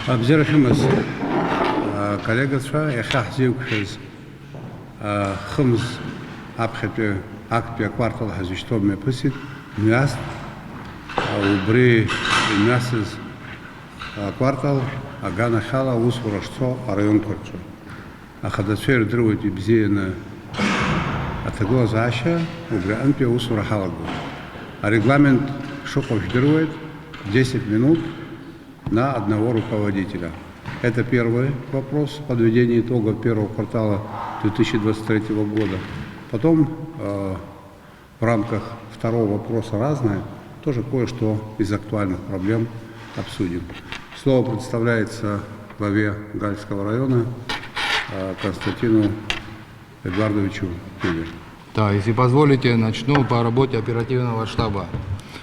Обзерахимыз коллегаша яхахзиукшез хымыз апхепе акпе квартал хазиштом пысит мяст убри мясыз квартал агана хала усворошцо район корчо ахадасфер друвати бзеена атаго заша убри анпе усвора халагу. Регламент шоков друвает 10 минут на одного руководителя. Это первый вопрос подведения итогов первого квартала 2023 года. Потом в рамках второго вопроса разное, тоже кое-что из актуальных проблем обсудим. Слово предоставляется главе Гальского района Константину Эдуардовичу Пиле. Да, если позволите, начну по работе оперативного штаба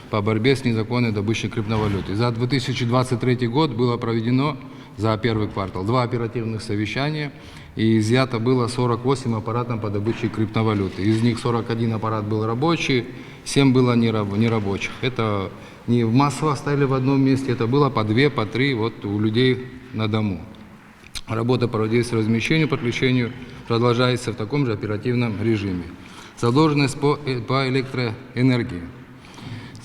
по борьбе с незаконной добычей криптовалюты. За 2023 год было проведено за первый квартал 2 оперативных совещания, и изъято было 48 аппаратов по добыче криптовалюты. Из них 41 аппарат был рабочий, 7 было нерабочих. Это не в массово стояли в одном месте, это было по 2, по 3 вот у людей на дому. Работа по размещению, подключению продолжается в таком же оперативном режиме. Задолженность по электроэнергии.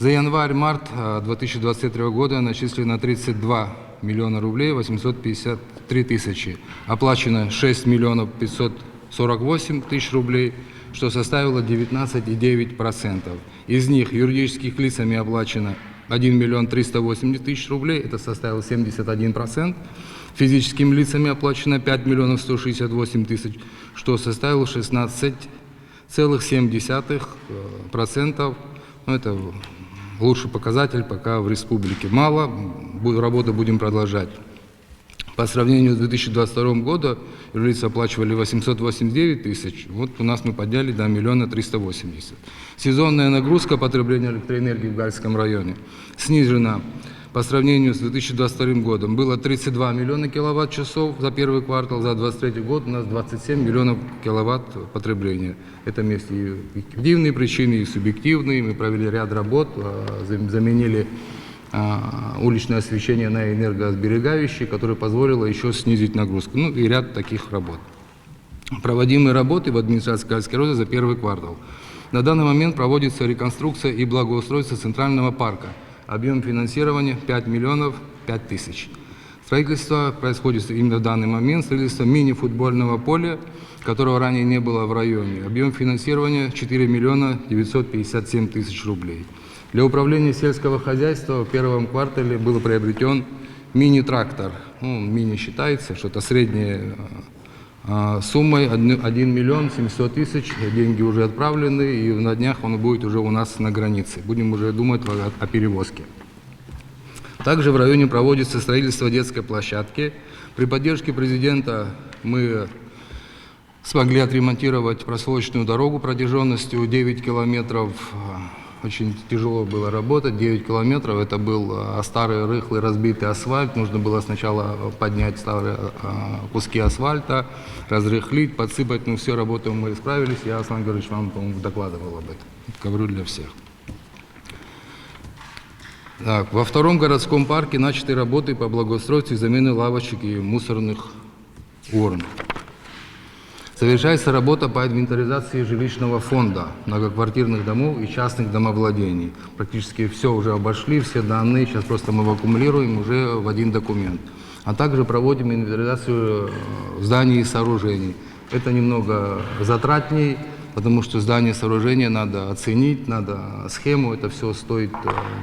За январь-март 2023 года начислено 32 миллиона рублей 853 тысячи. Оплачено 6 миллионов 548 тысяч рублей, что составило 19,9%. Из них юридических лицами оплачено 1 миллион 380 тысяч рублей, это составило 71%. Физическими лицами оплачено 5 миллионов 168 тысяч, что составило 16,7%. Это лучший показатель пока в республике. Мало, работу будем продолжать. По сравнению с 2022 годом юрлицы оплачивали 889 тысяч, вот у нас мы подняли до 1 миллиона 380. Сезонная нагрузка потребления электроэнергии в Гальском районе снижена по сравнению с 2022 годом. Было 32 миллиона киловатт-часов за первый квартал, за 2023 год у нас 27 миллионов киловатт потребления. Это есть и объективные причины, и субъективные. Мы провели ряд работ, заменили уличное освещение на энергосберегающее, которое позволило еще снизить нагрузку. Ну и ряд таких работ. Проводимые работы в администрации Гальской района за первый квартал. На данный момент проводится реконструкция и благоустройство Центрального парка. Объем финансирования 5 миллионов 5 тысяч. Строительство происходит именно в данный момент. Строительство мини-футбольного поля, которого ранее не было в районе. Объем финансирования 4 миллиона 957 тысяч рублей. Для управления сельского хозяйства в первом квартале был приобретен мини-трактор. Мини считается, что это средняя суммой 1 миллион 700 тысяч. Деньги уже отправлены, и на днях он будет уже у нас на границе. Будем уже думать о перевозке. Также в районе проводится строительство детской площадки. При поддержке президента мы смогли отремонтировать проселочную дорогу протяженностью 9 километров. Очень тяжело было работать, 9 километров, это был старый, рыхлый, разбитый асфальт. Нужно было сначала поднять старые куски асфальта, разрыхлить, подсыпать. Но все работы мы справились. Я, Аслан Георгиевич, вам, по-моему, докладывал об этом. Говорю для всех. Так, во втором городском парке начаты работы по благоустройству и замене лавочек и мусорных урн. Совершается работа по инвентаризации жилищного фонда, многоквартирных домов и частных домовладений. Практически все уже обошли, все данные, сейчас просто мы аккумулируем уже в один документ. А также проводим инвентаризацию зданий и сооружений. Это немного затратней, потому что здание и сооружение надо оценить, надо схему, это все стоит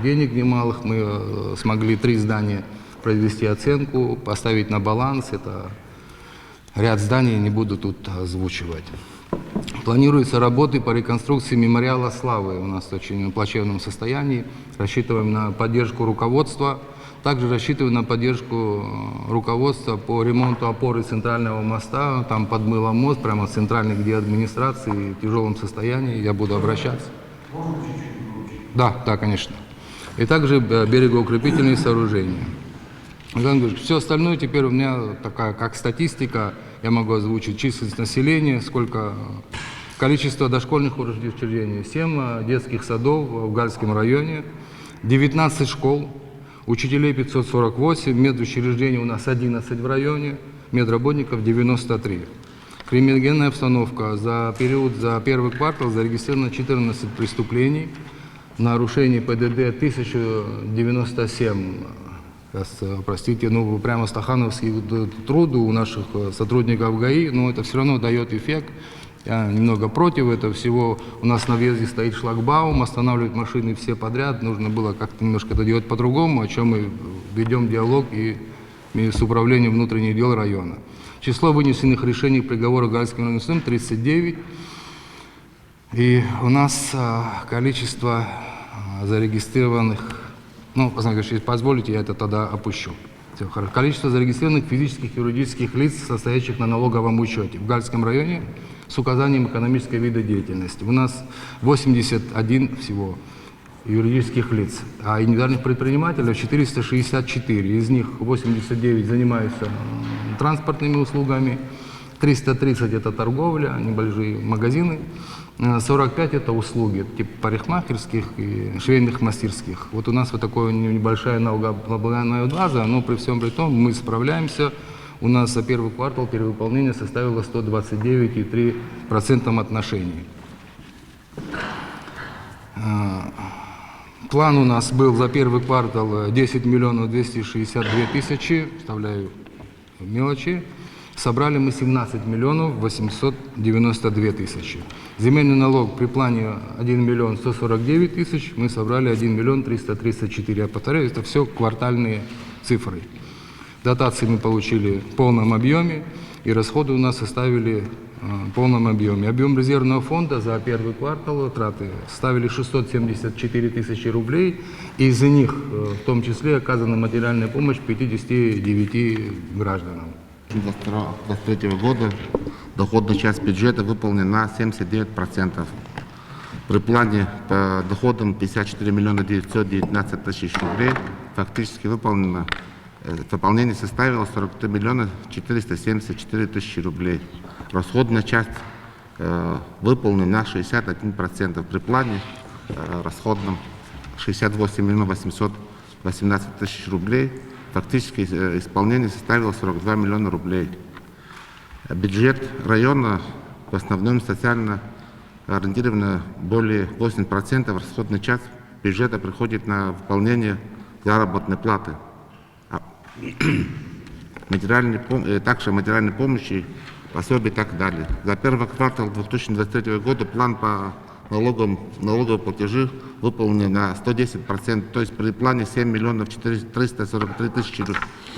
денег немалых. Мы смогли 3 здания произвести оценку, поставить на баланс. Это ряд зданий, не буду тут озвучивать. Планируются работы по реконструкции мемориала славы. У нас в очень плачевном состоянии. Рассчитываем на поддержку руководства. Также рассчитываем на поддержку руководства по ремонту опоры центрального моста. Там подмыло мост, прямо центральный, где администрации, в тяжелом состоянии. Я буду обращаться. Да, конечно. И также берегоукрепительные сооружения. Все остальное теперь у меня такая, как статистика, я могу озвучить численность населения, количество дошкольных учреждений, 7 детских садов в Гальском районе, 19 школ, учителей 548, медучреждений у нас 11 в районе, медработников 93. Криминогенная обстановка. За первый квартал зарегистрировано 14 преступлений, нарушений ПДД 1097. Простите, прямо стахановский труд у наших сотрудников ГАИ, но это все равно дает эффект. Я немного против этого всего. У нас на въезде стоит шлагбаум, останавливают машины все подряд. Нужно было как-то немножко это делать по-другому, о чем мы ведем диалог и с управлением внутренних дел района. Число вынесенных решений приговоров Галицким районным судом 39. И у нас количество зарегистрированных, если позволите, я это тогда опущу. Все, хорошо. Количество зарегистрированных физических и юридических лиц, состоящих на налоговом учете в Галицком районе с указанием экономической вида деятельности. У нас 81 всего юридических лиц, а индивидуальных предпринимателей 464. Из них 89 занимаются транспортными услугами, 330 это торговля, небольшие магазины, 45 это услуги, типа парикмахерских и швейных мастерских. Вот у нас вот такая небольшая налоговая база, но при всем при том мы справляемся. У нас за первый квартал перевыполнение составило 129,3% отношений. План у нас был за первый квартал 10 миллионов 262 тысячи, вставляю мелочи. Собрали мы 17 миллионов 892 тысячи. Земельный налог при плане 1 миллион 149 тысяч, мы собрали 1 миллион 334. Я повторяю, это все квартальные цифры. Дотации мы получили в полном объеме, и расходы у нас составили в полном объеме. Объем резервного фонда за первый квартал траты составили 674 тысячи рублей, и из них в том числе оказана материальная помощь 59 гражданам. 2023 года доходная часть бюджета выполнена на 79%. При плане по доходам 54 миллиона 919 тысяч рублей фактически выполнение составило 43 миллиона 474 тысячи рублей. Расходная часть выполнена на 61%. При плане расходном 68 миллионов 818 тысяч рублей. Фактически исполнение составило 42 миллиона рублей. Бюджет района в основном социально ориентировано более 8%. Расходная часть бюджета приходит на выполнение заработной платы. Также материальной помощи, пособий и так далее. За первый квартал 2023 года план по налоговые платежи выполнены на 110%, то есть при плане 7 миллионов 343 тысячи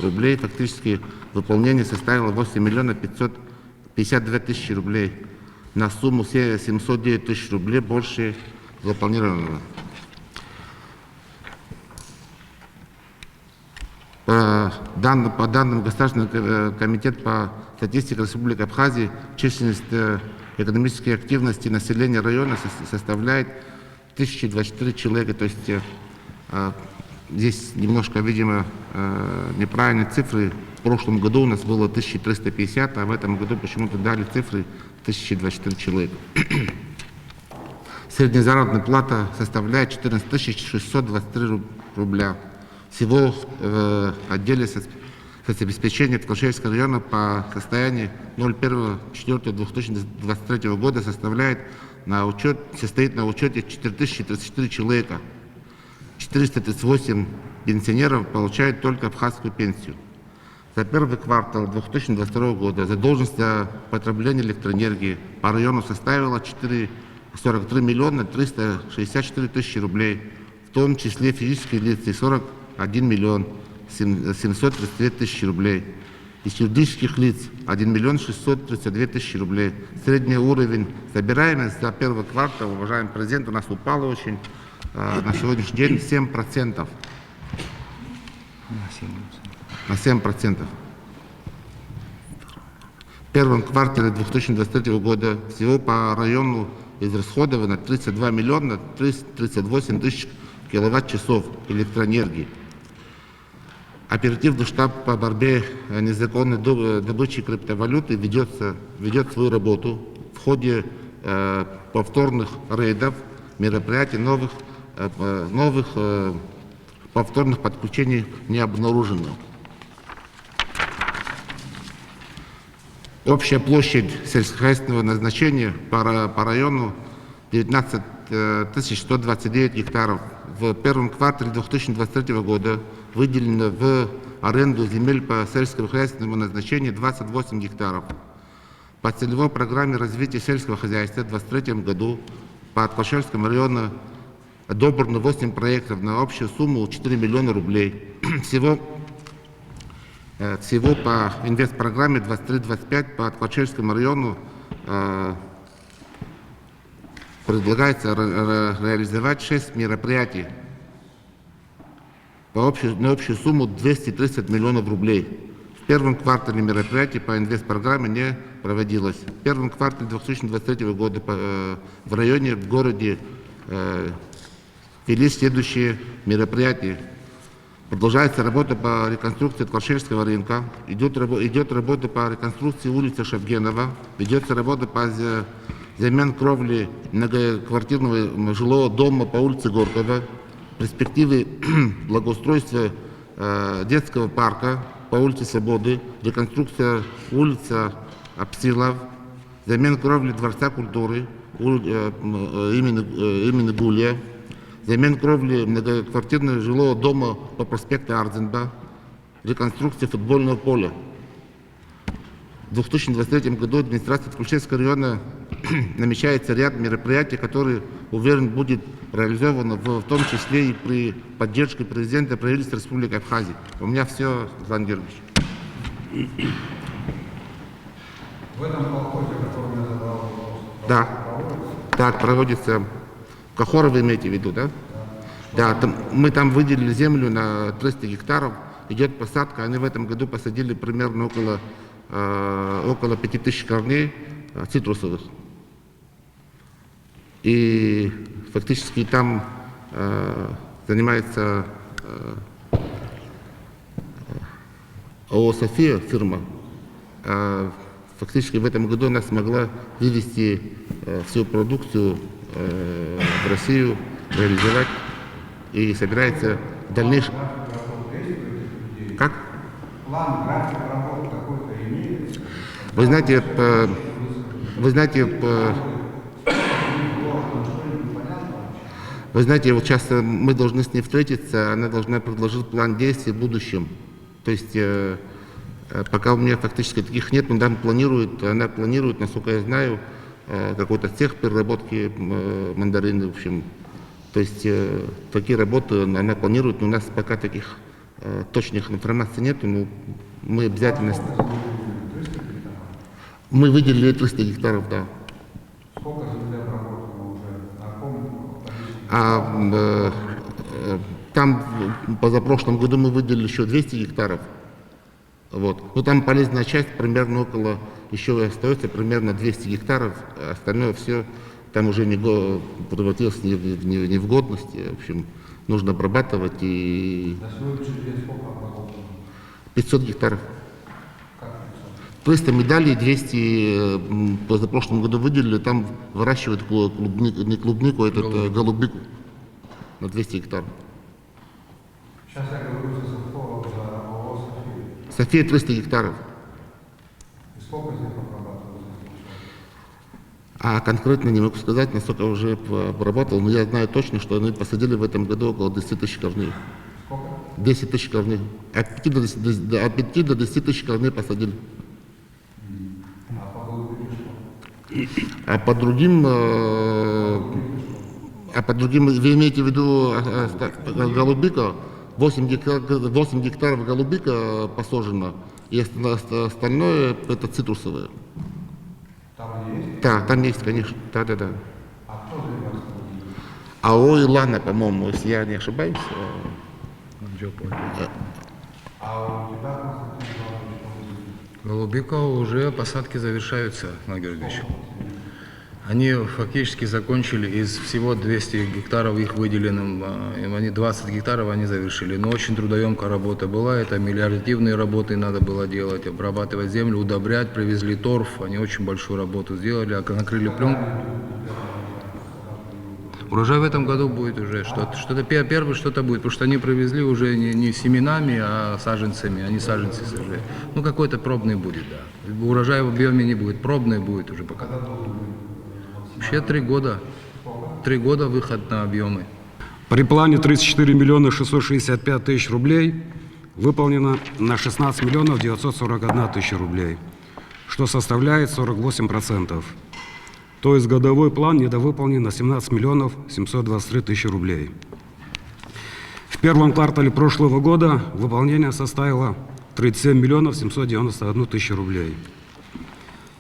рублей, фактически выполнение составило 8 миллионов 552 тысячи рублей, на сумму 709 тысяч рублей больше запланированного. По данным Государственного комитета по статистике Республики Абхазия, численность экономической активности населения района составляет 1024 человека. То есть здесь немножко, видимо, неправильные цифры. В прошлом году у нас было 1350, а в этом году почему-то дали цифры 1024 человека. Средняя заработная плата составляет 14 623 рубля. Всего в отделе соцобеспечения Ткачевского района по состоянию 01.04.2023 года состоит на учете 4034 человека. 438 пенсионеров получают только абхазскую пенсию. За первый квартал 2022 года задолженность за потребление электроэнергии по району составила 43 миллиона 364 тысячи рублей, в том числе физические лица 41 миллион 732 тысячи рублей. Из юридических лиц 1 миллион 632 тысячи рублей. Средний уровень собираемости за первый квартал, уважаемый президент, у нас упал очень. На сегодняшний день 7%. На 7%. В первом квартале 2023 года всего по району израсходовано 32 миллиона 338 тысяч киловатт-часов электроэнергии. Оперативный штаб по борьбе с незаконной добычей криптовалюты ведет свою работу в ходе повторных рейдов, мероприятий, новых повторных подключений не обнаружено. Общая площадь сельскохозяйственного назначения по району 19 129 гектаров. В первом квартале 2023 года выделено в аренду земель по сельскохозяйственному назначению 28 гектаров. По целевой программе развития сельского хозяйства в 2023 году по Аткарчевскому району одобрено 8 проектов на общую сумму 4 миллиона рублей. Всего по инвестпрограмме 23-25 по Аткарчевскому району предлагается реализовать 6 мероприятий на общую сумму 230 миллионов рублей. В первом квартале мероприятий по инвестпрограмме не проводилось. В первом квартале 2023 года в районе, в городе велись следующие мероприятия. Продолжается работа по реконструкции Аткарчевского рынка, идет работа по реконструкции улицы Шевгенова, ведется работа по замене кровли многоквартирного жилого дома по улице Горького, перспективы благоустройства детского парка по улице Свободы, реконструкция улицы Апсилов, замена кровли Дворца культуры имени Гулия, замена кровли многоквартирного жилого дома по проспекту Ардзенба, реконструкция футбольного поля. В 2023 году администрация Аткарчевского района намечается ряд мероприятий, которые, уверен, будет реализовано в том числе и при поддержке президента правительства Республики Абхазия. У меня все, Руслан Георгиевич. В этом колхозе, который я задал вопрос, Да. Так, проводится. Кахора вы имеете в виду, да? Да, мы там выделили землю на 300 гектаров, идет посадка, они в этом году посадили примерно около 5000 корней цитрусовых. И фактически там занимается ООО «София» фирма. Фактически в этом году она смогла вывести всю продукцию в Россию, реализовать и собирается в дальнейшем. Как? План, график работы какой-то имеется? Вы знаете, вот сейчас мы должны с ней встретиться, она должна предложить план действий в будущем. То есть пока у меня фактически таких нет, но она планирует, насколько я знаю, какой-то цех переработки мандарины, в общем. То есть такие работы она планирует, но у нас пока таких точных информаций нет, но мы обязательно... Мы выделили 300 гектаров, да. Сколько земли обработано уже? На каком Там позапрошлом году мы выделили еще 200 гектаров. Вот. Но там полезная часть примерно еще остается примерно 200 гектаров, а остальное все там уже превратилось не в годность. В общем, нужно обрабатывать и... На сегодняшний день сколько обработано? 500 гектаров. Как 300 медалей, 200 позапрошлом году выделили, там выращивают клубнику, голубику на 200 гектаров. Сейчас я говорю за совхоз, за ООО «София». София 300 гектаров. И сколько из них обрабатывалось? А конкретно не могу сказать, насколько я уже обработал, но я знаю точно, что они посадили в этом году около 10 тысяч корней. Сколько? 10 тысяч корней. От 5 до 10 тысяч корней посадили. А по голубике что? А по другим, вы имеете в виду голубика? 8 гектаров голубика посажено, и остальное это цитрусовые. Там они есть? Да, там есть, конечно. Да. А кто занимается? АО «Илана», по-моему, если я не ошибаюсь. А у тебя, Константин Иванович, Голубика уже посадки завершаются, Иван Георгиевич. Они фактически закончили из всего 200 гектаров их выделенным, они 20 гектаров они завершили. Но очень трудоемкая работа была, это мелиоративные работы надо было делать, обрабатывать землю, удобрять, привезли торф, они очень большую работу сделали, накрыли пленку. Урожай в этом году будет уже что-то первое что-то будет, потому что они привезли уже не семенами, а саженцами, они саженцы сажают. Ну какой-то пробный будет, да. Урожай в объеме не будет, пробный будет уже пока. Вообще 3 года. 3 года выход на объемы. При плане 34 миллиона 665 тысяч рублей выполнено на 16 миллионов 941 тысяча рублей, что составляет 48%. То есть годовой план недовыполнен на 17 миллионов 723 тысячи рублей. В первом квартале прошлого года выполнение составило 37 миллионов 791 тысячу рублей.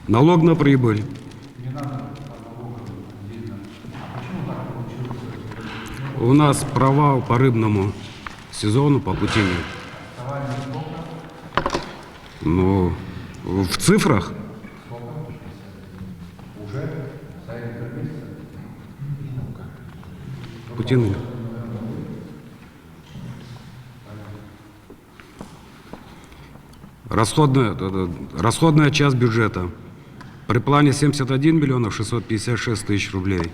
Налог на прибыль. У нас провал по рыбному сезону, по путине. Ну, в цифрах? Путины. Расходная часть бюджета. При плане 71 миллионов 656 тысяч рублей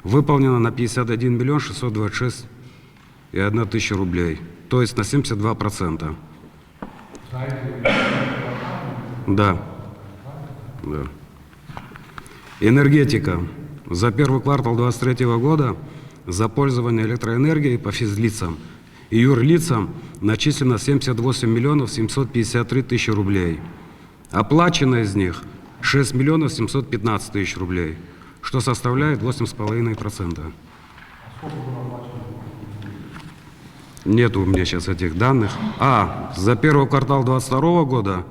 выполнено на 51 миллион 626 и 1 тысяча рублей, то есть на 72%. Да. Да. Энергетика. За первый квартал 2023 года за пользование электроэнергией по физлицам и юрлицам начислено 78 миллионов 753 тысячи рублей. Оплачено из них 6 миллионов 715 тысяч рублей, что составляет 8,5%. Нет у меня сейчас этих данных. За первый квартал 2022 года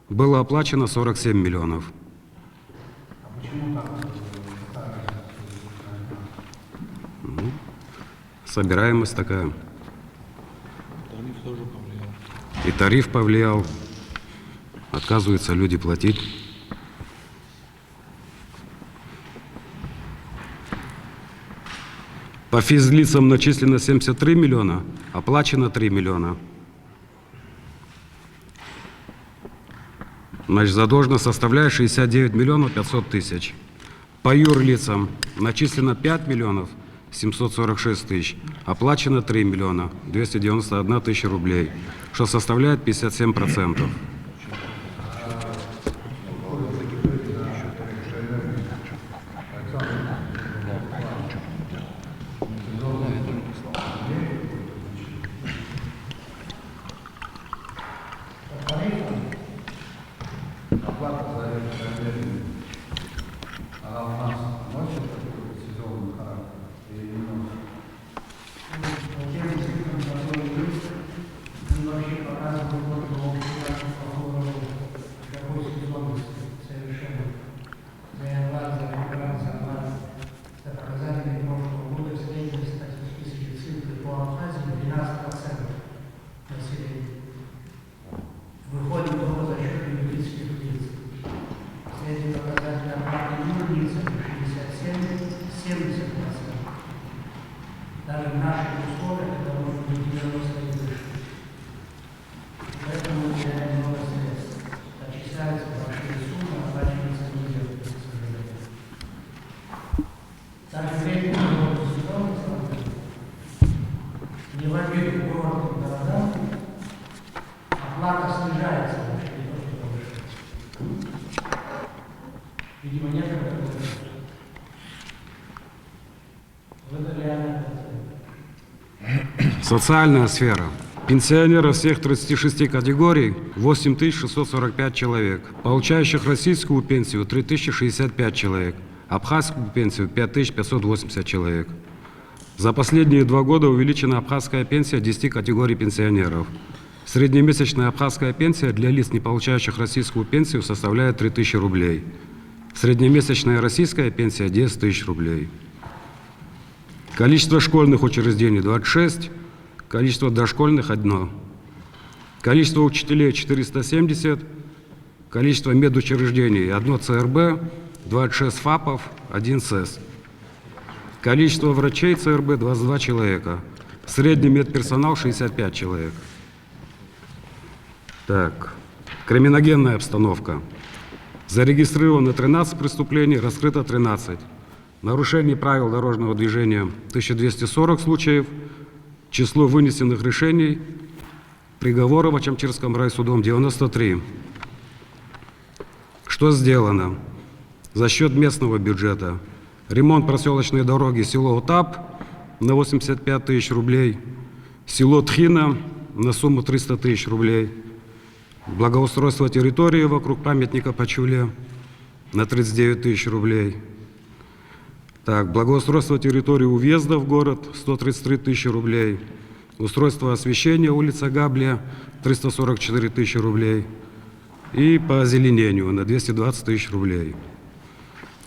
было оплачено 47 миллионов. Собираемость такая. Тариф тоже повлиял. И тариф повлиял. Отказываются люди платить. По физлицам начислено 73 миллиона, оплачено 3 миллиона. Значит, задолженность составляет 69 миллионов 500 тысяч. По юрлицам начислено 5 миллионов 746 тысяч, оплачено 3 миллиона 291 тысяча рублей, что составляет 57%. Оплата за электроэнергию, она у нас носит какой-то сезонный характер или не носит? По тем цифрам, которые есть, они вообще показывают какой сезонности совершенно. За январь, за февраль, за март, за показатели прошлого года средние статистические цифры по Абхазии 12% населения. Выходит только за счет юридических лиц. Средний показатель оплаты юрлицам 67-70%. Даже в наших условиях это может быть 90 и выше. Поэтому мы теряем много средств. Отчисляются большие суммы, оплачиваются мизерные, к сожалению. Даже в летнем году сезона, не в обеих городах и городах, оплата снижается вообще, не то, что повышается. Видимо, некогда повышается. Это реально. Социальная сфера. Пенсионеров всех 36 категорий 8645 человек, получающих российскую пенсию 3065 человек, абхазскую пенсию 5580 человек. За последние 2 года увеличена абхазская пенсия 10 категорий пенсионеров. Среднемесячная абхазская пенсия для лиц, не получающих российскую пенсию, составляет 3000 рублей. Среднемесячная российская пенсия – 10 тысяч рублей. Количество школьных учреждений – 26, количество дошкольных – 1. Количество учителей – 470, количество медучреждений – 1 ЦРБ, 26 ФАПов, 1 СЭС. Количество врачей ЦРБ – 22 человека, средний медперсонал – 65 человек. Так, криминогенная обстановка. Зарегистрировано 13 преступлений, раскрыто 13. Нарушений правил дорожного движения 1240 случаев. Число вынесенных решений, приговоров Ачамчирским райсудом 93. Что сделано? За счет местного бюджета. Ремонт проселочной дороги село Утап на 85 тысяч рублей, село Тхина на сумму 300 тысяч рублей, благоустройство территории вокруг памятника Пачуле на 39 тысяч рублей. Так, благоустройство территории у въезда в город 133 тысячи рублей, устройство освещения улица Габлия 344 тысячи рублей и по озеленению на 220 тысяч рублей.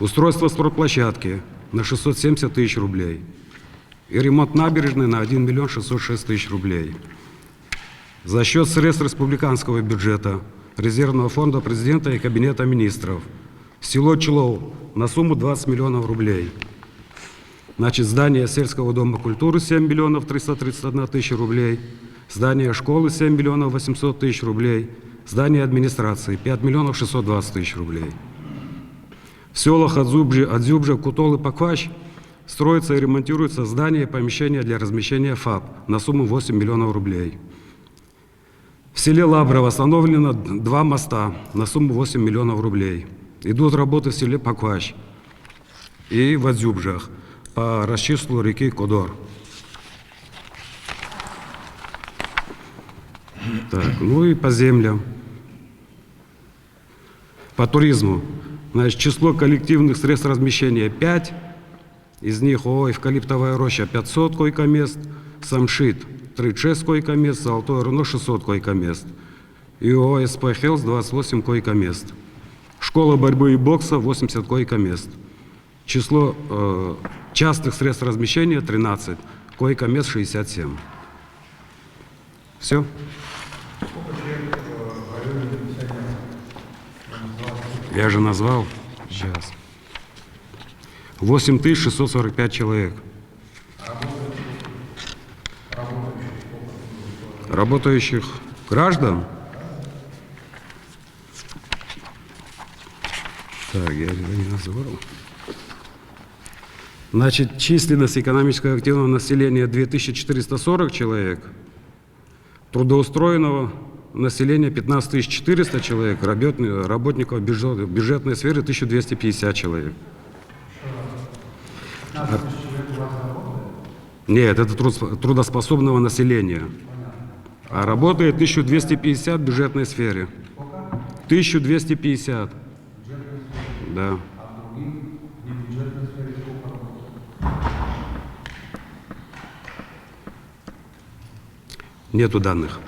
Устройство спортплощадки на 670 тысяч рублей и ремонт набережной на 1 миллион 606 тысяч рублей. За счет средств республиканского бюджета, резервного фонда президента и кабинета министров село Челов на сумму 20 миллионов рублей. Значит, здание сельского дома культуры 7 миллионов 331 тысяча рублей, здание школы 7 миллионов 800 тысяч рублей, здание администрации 5 миллионов 620 тысяч рублей. В селах Адзюбжа, Кутол и Паквач строится и ремонтируется здание и помещение для размещения ФАП на сумму 8 миллионов рублей. В селе Лаброво восстановлено 2 моста на сумму 8 миллионов рублей. Идут работы в селе Паквач и в Адзюбжах по расчисту реки Кодор. Так, ну и по землям. По туризму. Значит, число коллективных средств размещения 5. Из них ООО «Эвкалиптовая роща» 500 койко-мест, Самшит 36 койко-мест, Золотое руно 600 койко-мест. И ООО «СП Хелс» 28 койко-мест. Школа борьбы и бокса 80 койко-мест. Число частых средств размещения 13, койко-мест 67. Все? Я же назвал. Сейчас. 8645 человек. Работающих граждан? Так, я это не назвал. Значит, численность экономически активного населения 2440 человек, трудоустроенного населения 15 400 человек, работников бюджетной сферы 1250 человек. Нет, это трудоспособного населения. А работает 1250 в бюджетной сфере. 1250. Да. Нету данных.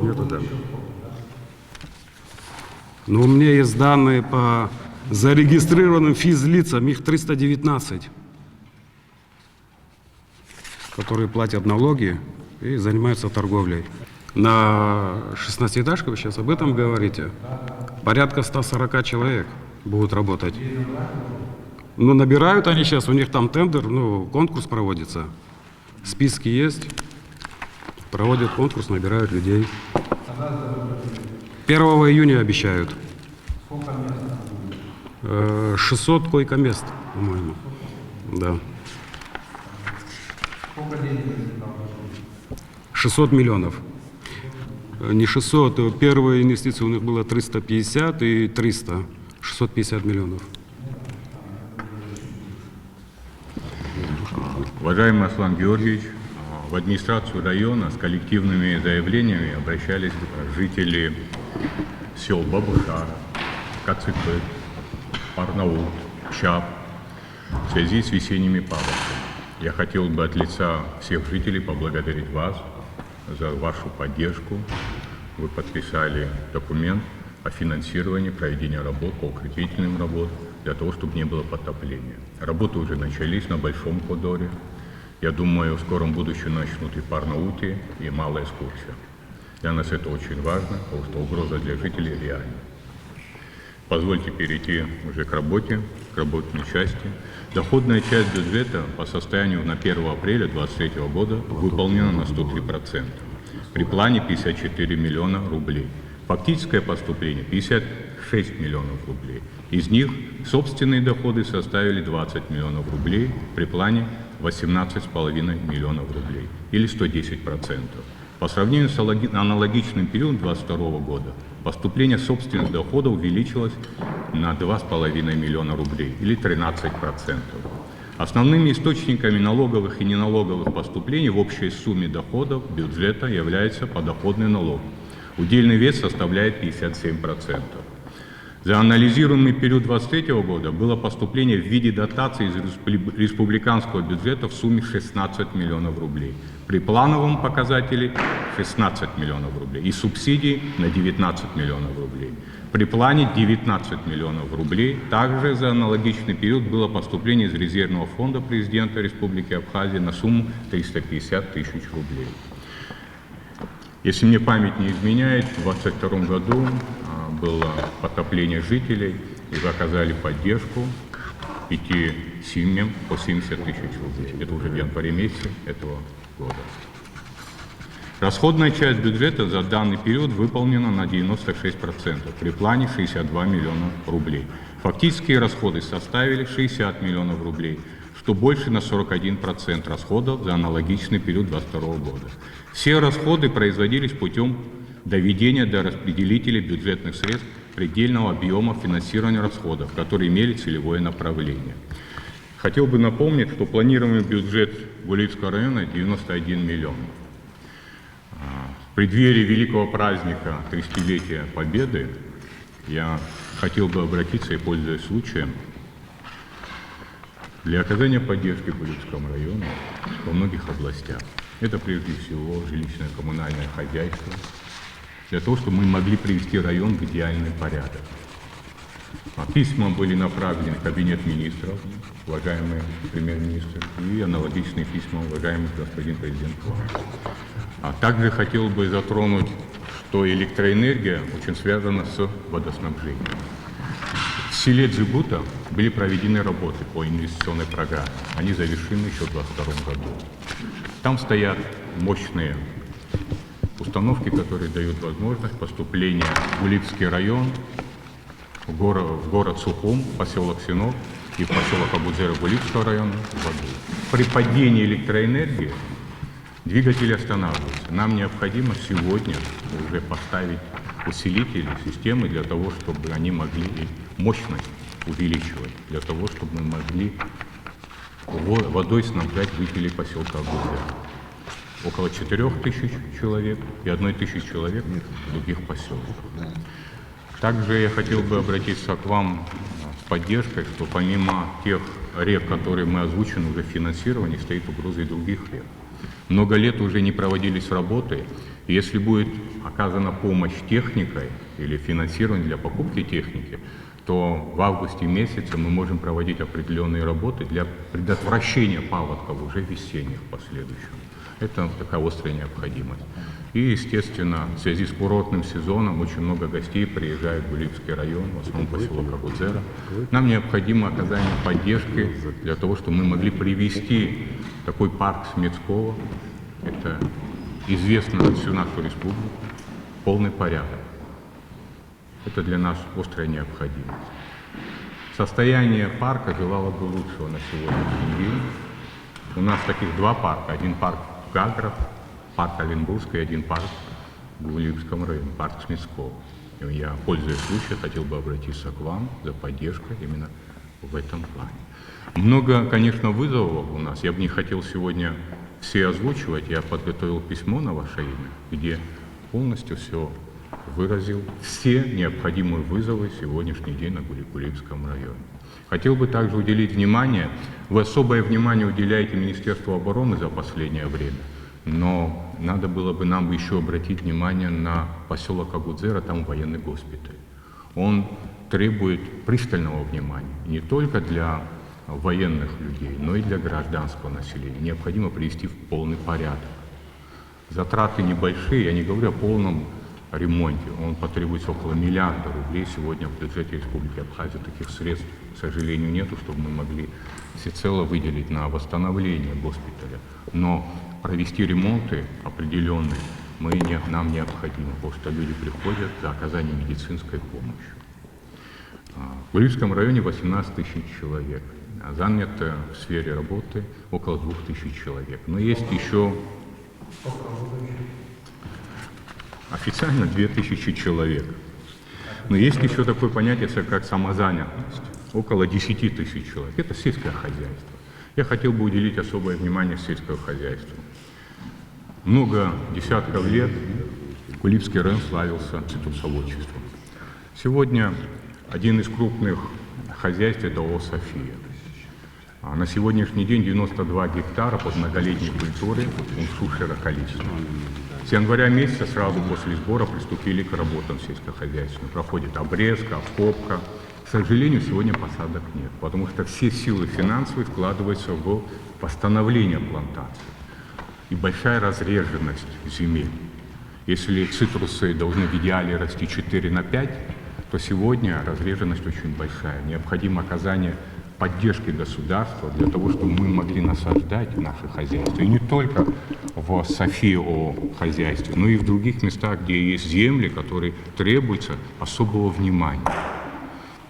Нету данных. Но у меня есть данные по зарегистрированным физлицам, их 319, которые платят налоги и занимаются торговлей. На 16-этажке вы сейчас об этом говорите? Порядка 140 человек будут работать. Ну, набирают они сейчас, у них там тендер, ну, конкурс проводится. Списки есть, проводят конкурс, набирают людей. 1 июня обещают. 600 койко-мест, по-моему. Да. 600 миллионов. Не 600, первые инвестиции у них было 350 и 300. 650 миллионов. Уважаемый Аслан Георгиевич, в администрацию района с коллективными заявлениями обращались жители сел Бабушара, Кацыкпы, Арнаут, Чап в связи с весенними паводками. Я хотел бы от лица всех жителей поблагодарить вас за вашу поддержку. Вы подписали документ о финансировании проведения работ по укрепительным работам для того, чтобы не было подтопления. Работы уже начались на Большом Кодоре. Я думаю, в скором будущем начнут и в Арнауте, и Малая Скурча. Для нас это очень важно, потому что угроза для жителей реальна. Позвольте перейти уже к работной части. Доходная часть бюджета по состоянию на 1 апреля 2023 года выполнена на 103%. При плане 54 миллиона рублей. Фактическое поступление 56 6 миллионов рублей. Из них собственные доходы составили 20 миллионов рублей при плане 18,5 миллионов рублей, или 110%. По сравнению с аналогичным периодом 2022 года, поступление собственных доходов увеличилось на 2,5 миллиона рублей, или 13%. Основными источниками налоговых и неналоговых поступлений в общей сумме доходов бюджета является подоходный налог. Удельный вес составляет 57%. За анализируемый период 2023 года было поступление в виде дотаций из республиканского бюджета в сумме 16 миллионов рублей. При плановом показателе 16 миллионов рублей и субсидий на 19 миллионов рублей. При плане 19 миллионов рублей. Также за аналогичный период было поступление из резервного фонда президента Республики Абхазия на сумму 350 тысяч рублей. Если мне память не изменяет, в 2022 году было потопление жителей, и вы оказали поддержку 5 семьям по 70 тысяч рублей. Это уже в январе месяце этого года. Расходная часть бюджета за данный период выполнена на 96%, при плане 62 миллиона рублей. Фактические расходы составили 60 миллионов рублей, что больше на 41% расходов за аналогичный период 2022 года. Все расходы производились путем доведения до распределителей бюджетных средств предельного объема финансирования расходов, которые имели целевое направление. Хотел бы напомнить, что планируемый бюджет Гулиевского района 91 миллион. В преддверии великого праздника 30-летия Победы я хотел бы обратиться и, пользуясь случаем, для оказания поддержки Гулиевскому району во многих областях. Это прежде всего жилищное коммунальное хозяйство, для того, чтобы мы могли привести район в идеальный порядок. Письма были направлены в Кабинет министров, уважаемый премьер-министр, и аналогичные письма, уважаемый господин президент. А также хотел бы затронуть, что электроэнергия очень связана с водоснабжением. В селе Джигута были проведены работы по инвестиционной программе. Они завершены еще в 2022 году. Там стоят мощные установки, которые дают возможность поступления в Гулиевский район, в город Сухум, поселок Синок и в поселок Абудзера Гулиевского района воды. При падении электроэнергии двигатели останавливаются. Нам необходимо сегодня уже поставить усилители системы для того, чтобы они могли мощность увеличивать, для того, чтобы мы могли водой снабжать жителей поселка Абудзера. Около 4000 человек и 1000 человек в других поселках. Также я хотел бы обратиться к вам с поддержкой, что помимо тех рек, которые мы озвучены уже в финансировании, стоит угроза и других рек. Много лет уже не проводились работы, и если будет оказана помощь техникой или финансирование для покупки техники, то в августе месяце мы можем проводить определенные работы для предотвращения паводков уже весенних в последующем. Это такая острая необходимость. И, естественно, в связи с курортным сезоном очень много гостей приезжают в Гулиевский район, в основном поселок Абудзера. Нам необходимо оказание поддержки для того, чтобы мы могли привести такой парк Смецкого, это известно на всю нашу республику, в полный порядок. Это для нас острая необходимость. Состояние парка желало бы лучшего на сегодняшний день. У нас таких два парка. Один парк Гагров, парк Оренбургский, и один парк в Гулиевском районе, парк Смецкого. И я, пользуясь случаем, хотел бы обратиться к вам за поддержкой именно в этом плане. Много, конечно, вызовов у нас. Я бы не хотел сегодня все озвучивать. Я подготовил письмо на ваше имя, где полностью все выразил, все необходимые вызовы сегодняшний день на Гулиевском районе. Хотел бы также уделить внимание, вы особое внимание уделяете Министерству обороны за последнее время, но надо было бы нам еще обратить внимание на поселок Абудзера, там военный госпиталь. Он требует пристального внимания не только для военных людей, но и для гражданского населения. Необходимо привести в полный порядок. Затраты небольшие, я не говорю о полном ремонте. Он потребуется около 1 миллиарда рублей сегодня в бюджете Республики Абхазия. Таких средств, к сожалению, нету, чтобы мы могли всецело выделить на восстановление госпиталя. Но провести ремонты определенные нам необходимо, потому что люди приходят за оказанием медицинской помощи. В Гулиевском районе 18 тысяч человек. Занято в сфере работы около 2000 человек. Но есть еще официально 2000 человек. Но есть еще такое понятие, как самозанятость. Около 10 тысяч человек. Это сельское хозяйство. Я хотел бы уделить особое внимание сельскому хозяйству. Много десятков лет Гулиевский район славился цитрусоводчеством. Сегодня один из крупных хозяйств – это ООО «София». На сегодняшний день 92 гектара под многолетней культурой уншушера количества. С января месяца сразу после сбора приступили к работам сельскохозяйственным. Проходит обрезка, обкопка. К сожалению, сегодня посадок нет, потому что все силы финансовые вкладываются в восстановление плантаций. И большая разреженность земель. Если цитрусы должны в идеале расти 4 на 5, то сегодня разреженность очень большая. Необходимо оказание поддержки государства для того, чтобы мы могли насаждать наше хозяйство. И не только в Софии ООО хозяйстве, но и в других местах, где есть земли, которые требуются особого внимания.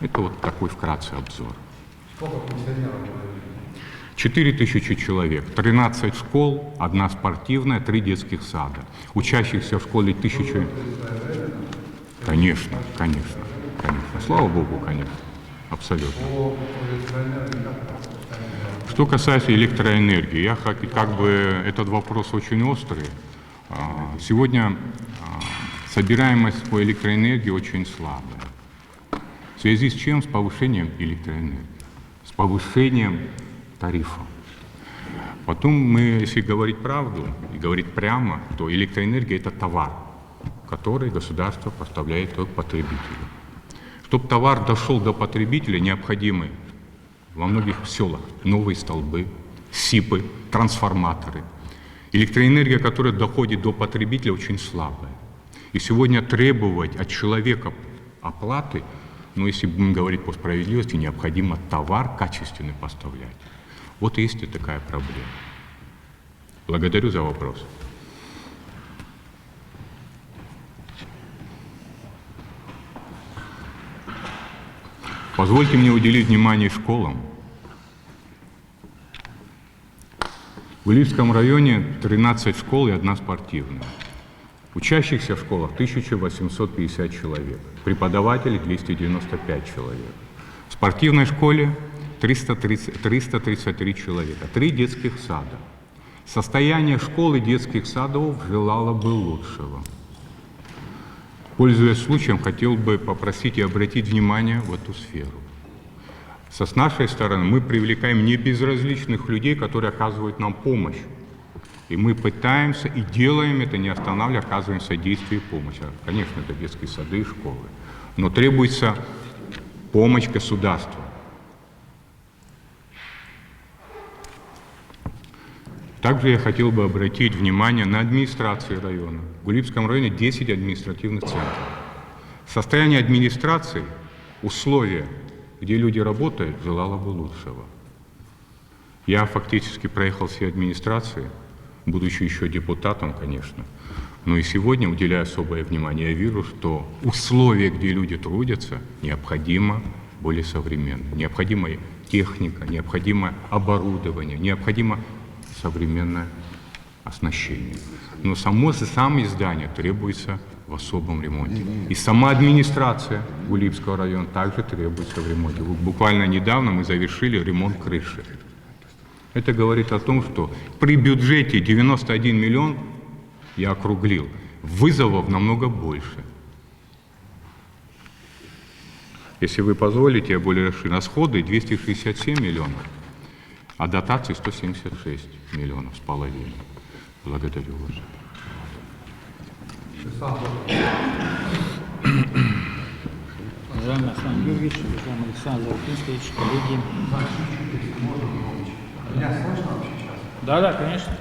Это вот такой вкратце обзор. Сколько пенсионеров? 4000 человек, 13 школ, 1 спортивная, 3 детских сада. Учащихся в школе 1000... Конечно, конечно, конечно. Слава Богу, конечно. Абсолютно. Что касается электроэнергии, этот вопрос очень острый. Сегодня собираемость по электроэнергии очень слабая. В связи с чем? С повышением электроэнергии, с повышением тарифа. Потом мы, если говорить правду и говорить прямо, то электроэнергия – это товар, который государство поставляет к потребителю. Чтобы товар дошел до потребителя, необходимы во многих селах новые столбы, СИПы, трансформаторы. Электроэнергия, которая доходит до потребителя, очень слабая. И сегодня требовать от человека оплаты, если будем говорить по справедливости, необходимо товар качественный поставлять. Вот и есть и такая проблема. Благодарю за вопрос. Позвольте мне уделить внимание школам. В Гулиевском районе 13 школ и 1 спортивная. Учащихся в школах 1850 человек, преподавателей 295 человек. В спортивной школе 333 человека, 3 детских сада. Состояние школ и детских садов желало бы лучшего. Пользуясь случаем, хотел бы попросить и обратить внимание в эту сферу. С нашей стороны мы привлекаем небезразличных людей, которые оказывают нам помощь. И мы пытаемся и делаем это, не останавливая, оказываем содействие и помощь. Конечно, это детские сады и школы. Но требуется помощь государства. Также я хотел бы обратить внимание на администрации района. В Гулиевском районе 10 административных центров. Состояние администрации, условия, где люди работают, желало бы лучшего. Я фактически проехал все администрации, будучи еще депутатом, конечно, но и сегодня, уделяя особое внимание, я вижу, что условия, где люди трудятся, необходимо более современные. Необходима техника, необходимо оборудование, необходимо современное оснащение. Но само здание требуется в особом ремонте. И сама администрация Гулиевского района также требуется в ремонте. Буквально недавно мы завершили ремонт крыши. Это говорит о том, что при бюджете 91 миллион, я округлил, вызовов намного больше. Если вы позволите, я более расширю. Расходы 267 миллионов, а дотации 176 миллионов с половиной. Благодарю вас. Уважаемый Александр Юрьевич, уважаемый Александр Зарубинский, коллеги. Меня слышно вообще сейчас? Да, конечно.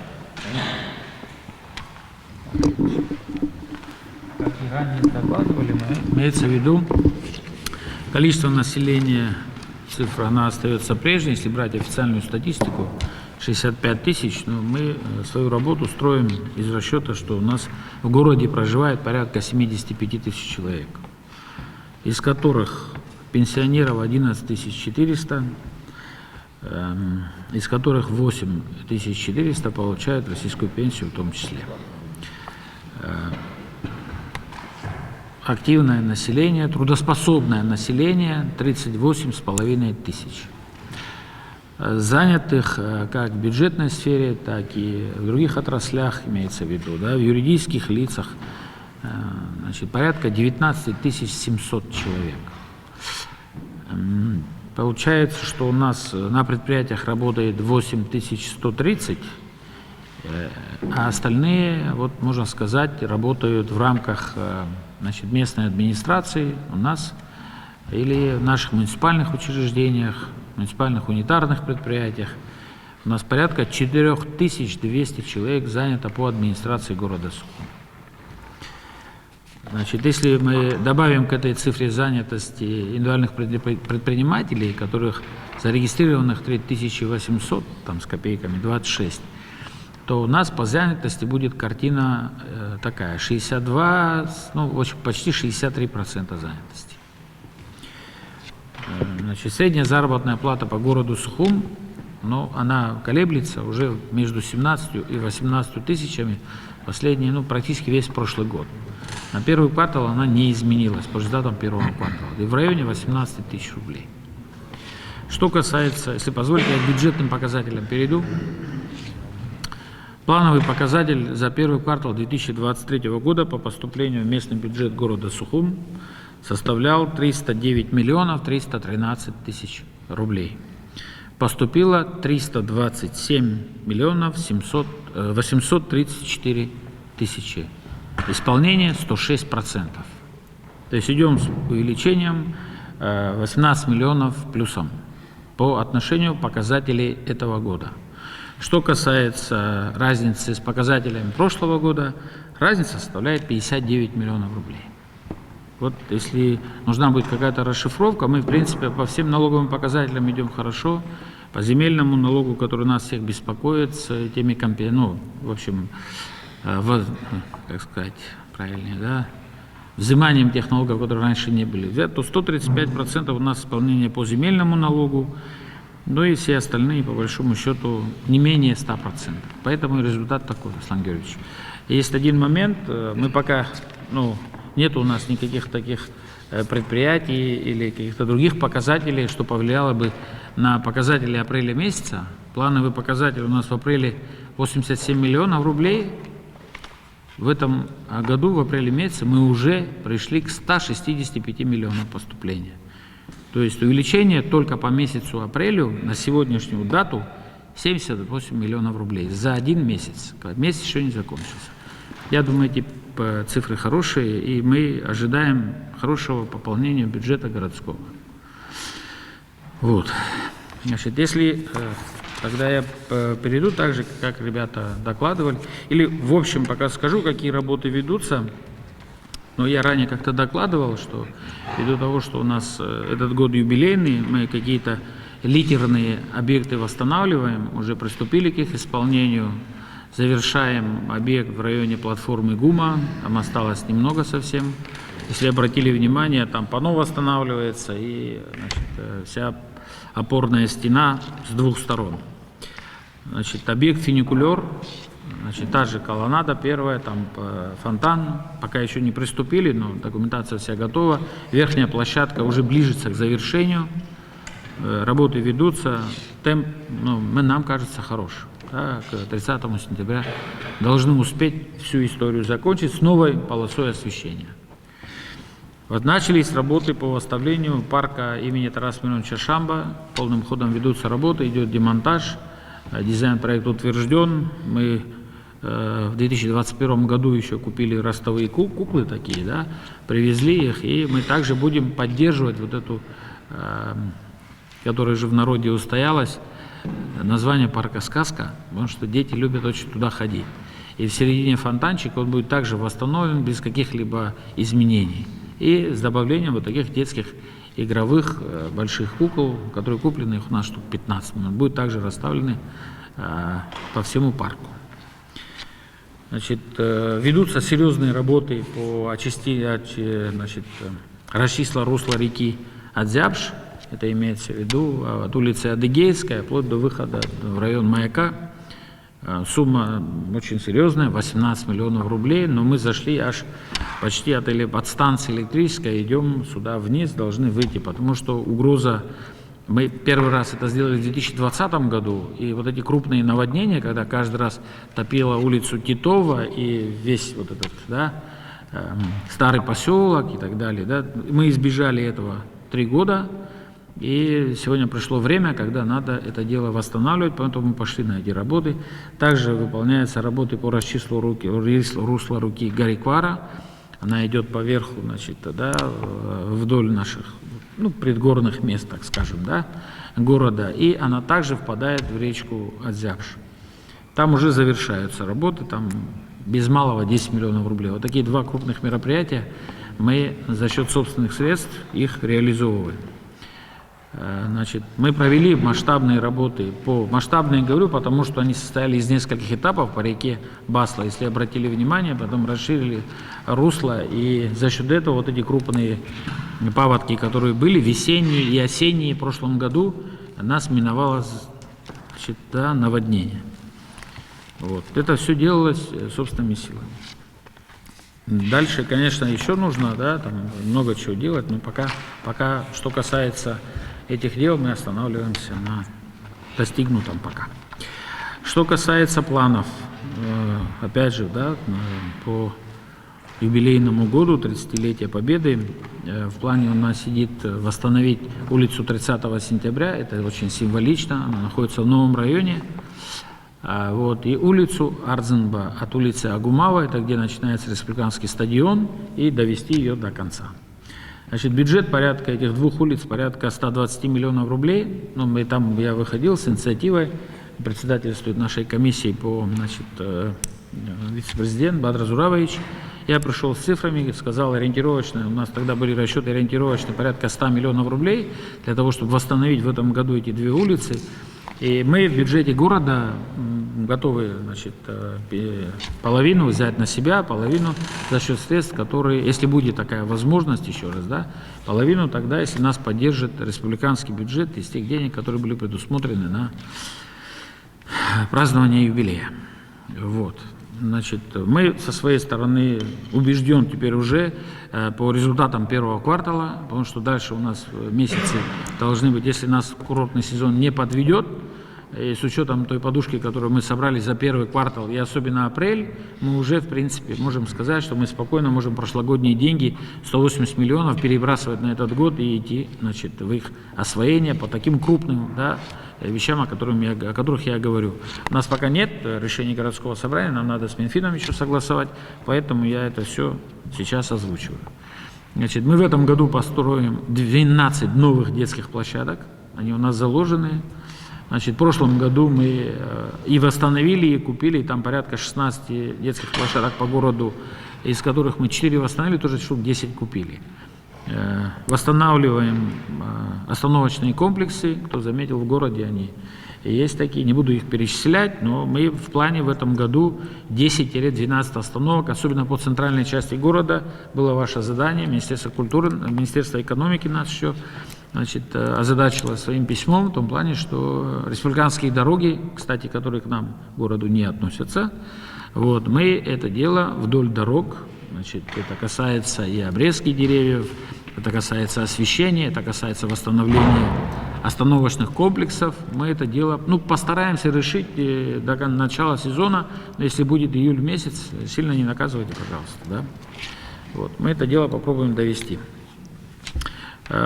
Как и ранее докладывали, имеется в виду количество населения, цифра она остается прежней, если брать официальную статистику, 65 тысяч, но мы свою работу строим из расчета, что у нас в городе проживает порядка 75 тысяч человек, из которых пенсионеров 11 400, из которых 8 400 получают российскую пенсию в том числе. Активное население, трудоспособное население 38,5 тысяч. Занятых как в бюджетной сфере, так и в других отраслях, имеется в виду, да, в юридических лицах, значит, порядка 19 700 человек. Получается, что у нас на предприятиях работает 8 130, а остальные, вот можно сказать, работают в рамках, значит, местной администрации у нас или в наших муниципальных учреждениях, муниципальных унитарных предприятиях. У нас порядка 4200 человек занято по администрации города Сухум. Значит, если мы добавим к этой цифре занятости индивидуальных предпринимателей, которых зарегистрированных 3800, там с копейками 26, то у нас по занятости будет картина такая: 62, ну, почти 63% занятости. Значит, средняя заработная плата по городу Сухум, но она колеблется уже между 17 и 18 тысячами последние, ну, практически весь прошлый год. На первый квартал она не изменилась по результатам первого квартала, и в районе 18 тысяч рублей. Что касается, если позволите, я к бюджетным показателям перейду. Плановый показатель за первый квартал 2023 года по поступлению в местный бюджет города Сухум составлял 309 миллионов 313 тысяч рублей. Поступило 327 миллионов 834 тысячи. Исполнение 106%. То есть идем с увеличением 18 миллионов плюсом по отношению показателей этого года. Что касается разницы с показателями прошлого года, разница составляет 59 миллионов рублей. Вот если нужна будет какая-то расшифровка, мы, в принципе, по всем налоговым показателям идем хорошо. По земельному налогу, который нас всех беспокоит, с теми, ну, в общем, как сказать правильнее, да, взиманием тех налогов, которые раньше не были, то 135% у нас исполнение по земельному налогу, ну и все остальные, по большому счету, не менее 100%. Поэтому результат такой, Руслан Георгиевич. Есть один момент, мы пока, ну, нет у нас никаких таких предприятий или каких-то других показателей, что повлияло бы на показатели апреля месяца. Плановый показатель у нас в апреле 87 миллионов рублей. В этом году, в апреле месяце, мы уже пришли к 165 миллионам поступления. То есть увеличение только по месяцу апрелю на сегодняшнюю дату 78 миллионов рублей за один месяц. Месяц еще не закончился. Я думаю, эти цифры хорошие, и мы ожидаем хорошего пополнения бюджета городского. Вот. Значит, если тогда я перейду так же, как ребята докладывали, или в общем пока скажу, какие работы ведутся. Но я ранее как-то докладывал, что ввиду того, что у нас этот год юбилейный, мы какие-то литерные объекты восстанавливаем, уже приступили к их исполнению, завершаем объект в районе платформы ГУМа, там осталось немного совсем. Если обратили внимание, там панно восстанавливается и, значит, вся опорная стена с двух сторон. Значит, объект фуникулер, значит, та же колоннада первая, там фонтан, пока еще не приступили, но документация вся готова. Верхняя площадка уже ближется к завершению, работы ведутся, темп, ну, нам кажется, хорош. Да, к 30 сентября должны успеть всю историю закончить с новой полосой освещения. Вот начались работы по восстановлению парка имени Тараса Мироновича Шамба. Полным ходом ведутся работы, идет демонтаж, дизайн-проект утвержден. Мы в 2021 году еще купили ростовые куклы такие, да, привезли их, и мы также будем поддерживать вот эту, которая же в народе устоялась, название парка «Сказка», потому что дети любят очень туда ходить. И в середине фонтанчик он будет также восстановлен без каких-либо изменений. И с добавлением вот таких детских игровых больших кукол, которые куплены, их у нас штук 15, будут также расставлены по всему парку. Значит, ведутся серьезные работы по расчистке русла реки Адзябш, это имеется в виду от улицы Адыгейская вплоть до выхода в район Маяка. Сумма очень серьезная, 18 миллионов рублей, но мы зашли аж почти от станции электрической, идем сюда вниз, должны выйти, потому что угроза. Мы первый раз это сделали в 2020 году, и вот эти крупные наводнения, когда каждый раз топило улицу Титова и весь вот этот, да, старый поселок и так далее, да, мы избежали этого 3 года, и сегодня пришло время, когда надо это дело восстанавливать, поэтому мы пошли на эти работы. Также выполняются работы по расчисту русла реки Гариквара, она идет по верху, значит, да, вдоль наших, ну, предгорных мест, так скажем, да, города, и она также впадает в речку Адзябш. Там уже завершаются работы, там без малого 10 миллионов рублей. Вот такие 2 крупных мероприятия мы за счет собственных средств их реализовываем. Значит, мы провели масштабные работы. Масштабные говорю, потому что они состояли из нескольких этапов по реке Басла. Если обратили внимание, потом расширили русло, и за счет этого вот эти крупные паводки, которые были весенние и осенние в прошлом году, нас миновало, значит, да, наводнение. Вот. Это все делалось собственными силами. Дальше, конечно, еще нужно, да, там много чего делать, но пока что касается этих дел, мы останавливаемся на достигнутом пока. Что касается планов, опять же, да, по юбилейному году, 30-летия Победы, в плане у нас сидит восстановить улицу 30 сентября, это очень символично, она находится в новом районе. Вот, и улицу Ардзенба от улицы Агумава, это где начинается республиканский стадион, и довести ее до конца. Значит, бюджет порядка этих 2 улиц, порядка 120 миллионов рублей. Ну, я выходил с инициативой, председательствует нашей комиссии значит, вице-президент Бадр Зуравович. Я пришел с цифрами, сказал ориентировочно, у нас тогда были расчеты ориентировочно порядка 100 миллионов рублей для того, чтобы восстановить в этом году эти 2 улицы. И мы в бюджете города готовы, значит, половину взять на себя, половину за счет средств, которые, если будет такая возможность, еще раз, да, половину тогда, если нас поддержит республиканский бюджет из тех денег, которые были предусмотрены на празднование юбилея. Вот. Значит, мы со своей стороны убежден теперь уже по результатам первого квартала, потому что дальше у нас месяцы должны быть, если нас курортный сезон не подведет, и с учетом той подушки, которую мы собрали за первый квартал, и особенно апрель, мы уже, в принципе, можем сказать, что мы спокойно можем прошлогодние деньги, 180 миллионов, перебрасывать на этот год и идти, значит, в их освоение по таким крупным, да, вещам, о которых я говорю. У нас пока нет решения городского собрания, нам надо с Минфином еще согласовать, поэтому я это все сейчас озвучиваю. Значит, мы в этом году построим 12 новых детских площадок, они у нас заложены. Значит, в прошлом году мы и восстановили, и купили, и там порядка 16 детских площадок по городу, из которых мы 4 восстановили, тоже штук 10 купили. Восстанавливаем остановочные комплексы, кто заметил, в городе они есть такие, не буду их перечислять, но мы в плане в этом году 10-12 остановок, особенно по центральной части города, было ваше задание, Министерство культуры, Министерство экономики нас еще, значит, озадачило своим письмом в том плане, что республиканские дороги, кстати, которые к нам, к городу, не относятся, вот, мы это дело вдоль дорог, значит, это касается и обрезки деревьев, это касается освещения, это касается восстановления остановочных комплексов. Мы это дело, ну, постараемся решить до начала сезона, но если будет июль месяц, сильно не наказывайте, пожалуйста, да? Вот, мы это дело попробуем довести.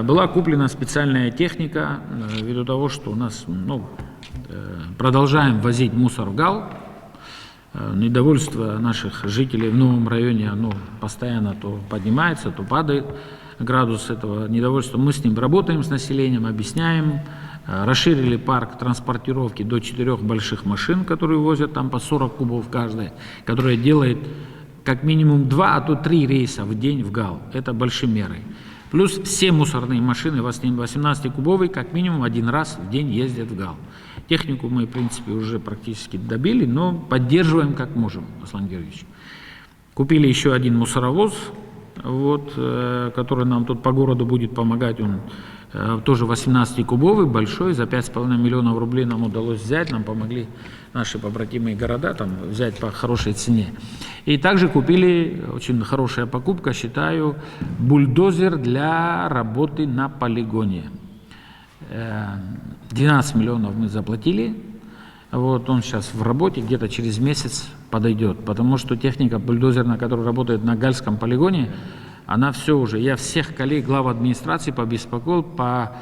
Была куплена специальная техника, ввиду того, что у нас, ну, продолжаем возить мусор в ГАЛ. Недовольство наших жителей в новом районе, оно постоянно то поднимается, то падает. Градус этого недовольства. Мы с ним работаем, с населением, объясняем. Расширили парк транспортировки до 4 больших машин, которые возят там по 40 кубов каждая, которая делает как минимум 2, а то 3 рейса в день в ГАЛ. Это большие меры. Плюс все мусорные машины 18-кубовые как минимум 1 раз в день ездят в ГАЛ. Технику мы, в принципе, уже практически добили, но поддерживаем как можем, Аслан Георгиевич. Купили еще 1 мусоровоз, вот, который нам тут по городу будет помогать, он тоже 18-кубовый, большой, за 5,5 миллионов рублей нам удалось взять, нам помогли наши побратимые города там взять по хорошей цене. И также купили, очень хорошая покупка, считаю, бульдозер для работы на полигоне. 12 миллионов мы заплатили, вот он сейчас в работе, где-то через месяц подойдет, потому что техника бульдозерная, которая работает на Гальском полигоне, она все уже, я всех коллег, глав администрации побеспокоил, по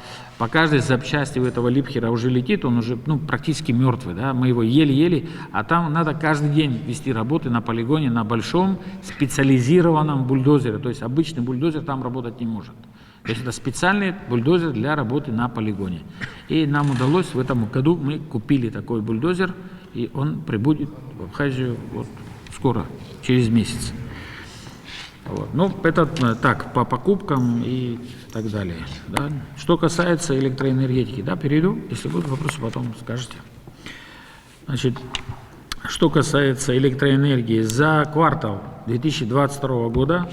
каждой запчасти у этого Липхера уже летит, он уже практически мертвый, да? Мы его еле-еле, а там надо каждый день вести работы на полигоне, на большом специализированном бульдозере, то есть обычный бульдозер там работать не может. То есть это специальный бульдозер для работы на полигоне. И нам удалось в этом году, мы купили такой бульдозер, и он прибудет в Абхазию вот скоро, через месяц. Вот. Ну, это так, по покупкам и так далее. Да. Что касается электроэнергетики, да, перейду, если будут вопросы, потом скажете. Значит, что касается электроэнергии, за квартал 2022 года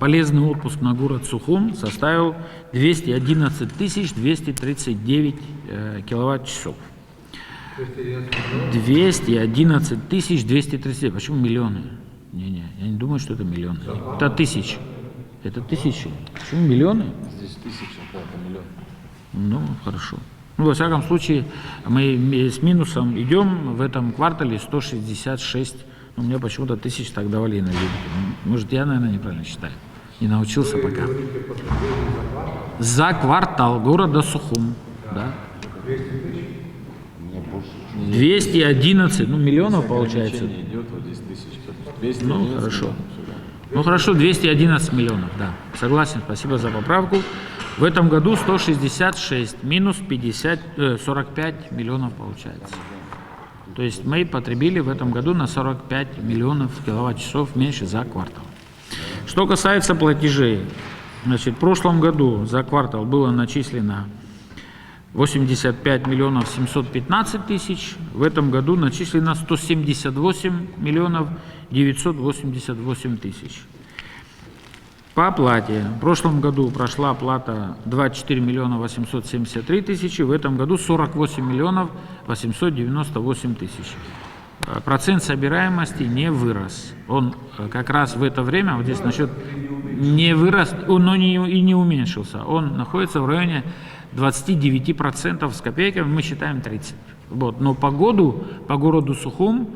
полезный отпуск на город Сухум составил 211 239 киловатт-часов. 211 239, почему миллионы? Не, я не думаю, что это миллионы. Это тысячи. Это тысячи. Почему миллионы? Здесь 1000, это миллион. Ну, хорошо. Ну, во всяком случае, мы с минусом идем в этом квартале 166. Ну, мне почему-то 1000 так давали на видео. Может, я, наверное, неправильно считаю. Не научился пока. За квартал города Сухум. Да. 211, миллионов получается. Идет вот здесь 1000. Ну, хорошо. Ну, хорошо, 211 миллионов, да. Согласен, спасибо за поправку. В этом году 166, минус 45 миллионов получается. То есть мы потребили в этом году на 45 миллионов киловатт-часов меньше за квартал. Что касается платежей, значит, в прошлом году за квартал было начислено 85 миллионов 715 тысяч, в этом году начислено 178 миллионов 988 тысяч. По оплате. В прошлом году прошла оплата 24 миллиона 873 тысячи, в этом году 48 миллионов 898 тысяч. Процент собираемости не вырос. Он как раз в это время, вот здесь насчет не вырос, но и не уменьшился. Он находится в районе 29% с копейками, мы считаем 30%. Вот. Но по городу Сухум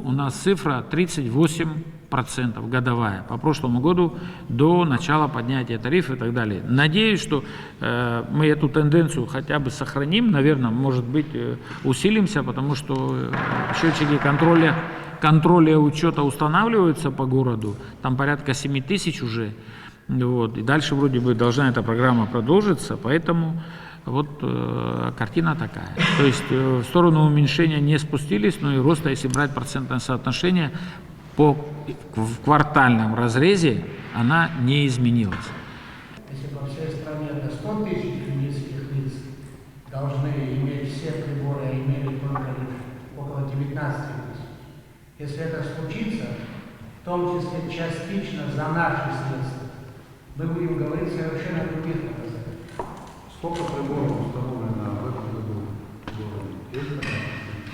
у нас цифра 38% годовая. По прошлому году до начала поднятия тарифов и так далее. Надеюсь, что мы эту тенденцию хотя бы сохраним, наверное, может быть, усилимся, потому что счетчики контроля учета устанавливаются по городу, там порядка 7 тысяч уже. Вот. И дальше вроде бы должна эта программа продолжиться, поэтому вот картина такая. То есть в сторону уменьшения не спустились, но и роста, если брать процентное соотношение, в квартальном разрезе она не изменилась. Если по всей стране до 100 тысяч юридических лиц должны иметь все приборы, а имели только около 19 тысяч. Если это случится, в том числе частично за наши средства, мы будем говорить совершенно о других показателях. Сколько приборов установлено в этом году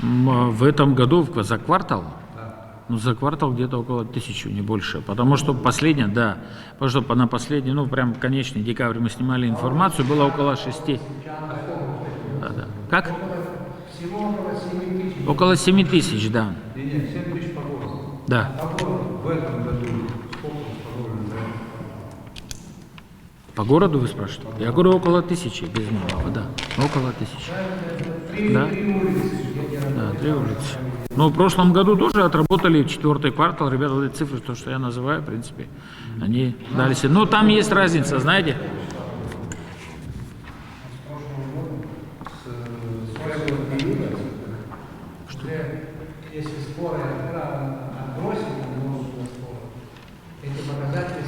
в городе? В этом году за квартал? Да. Ну, за квартал где-то около 1000, не больше. Потому что последняя, да, потому что на последний, прям конечный декабрь мы снимали информацию, было около 6. Да. Как? Всего около 7 тысяч. Около 7 тысяч, да. Нет, 7 тысяч по городу. Да. В этом году сколько установлено? По городу вы спрашиваете? Я говорю, около 1000, без малого, да. Около 1000. Да? Да, 3 улицы. Но в прошлом году тоже отработали 4-й квартал. Ребята, вот эти цифры, то, что я называю, в принципе, они дали себе. Но там есть разница, знаете. Если споры отбросить, эти показатели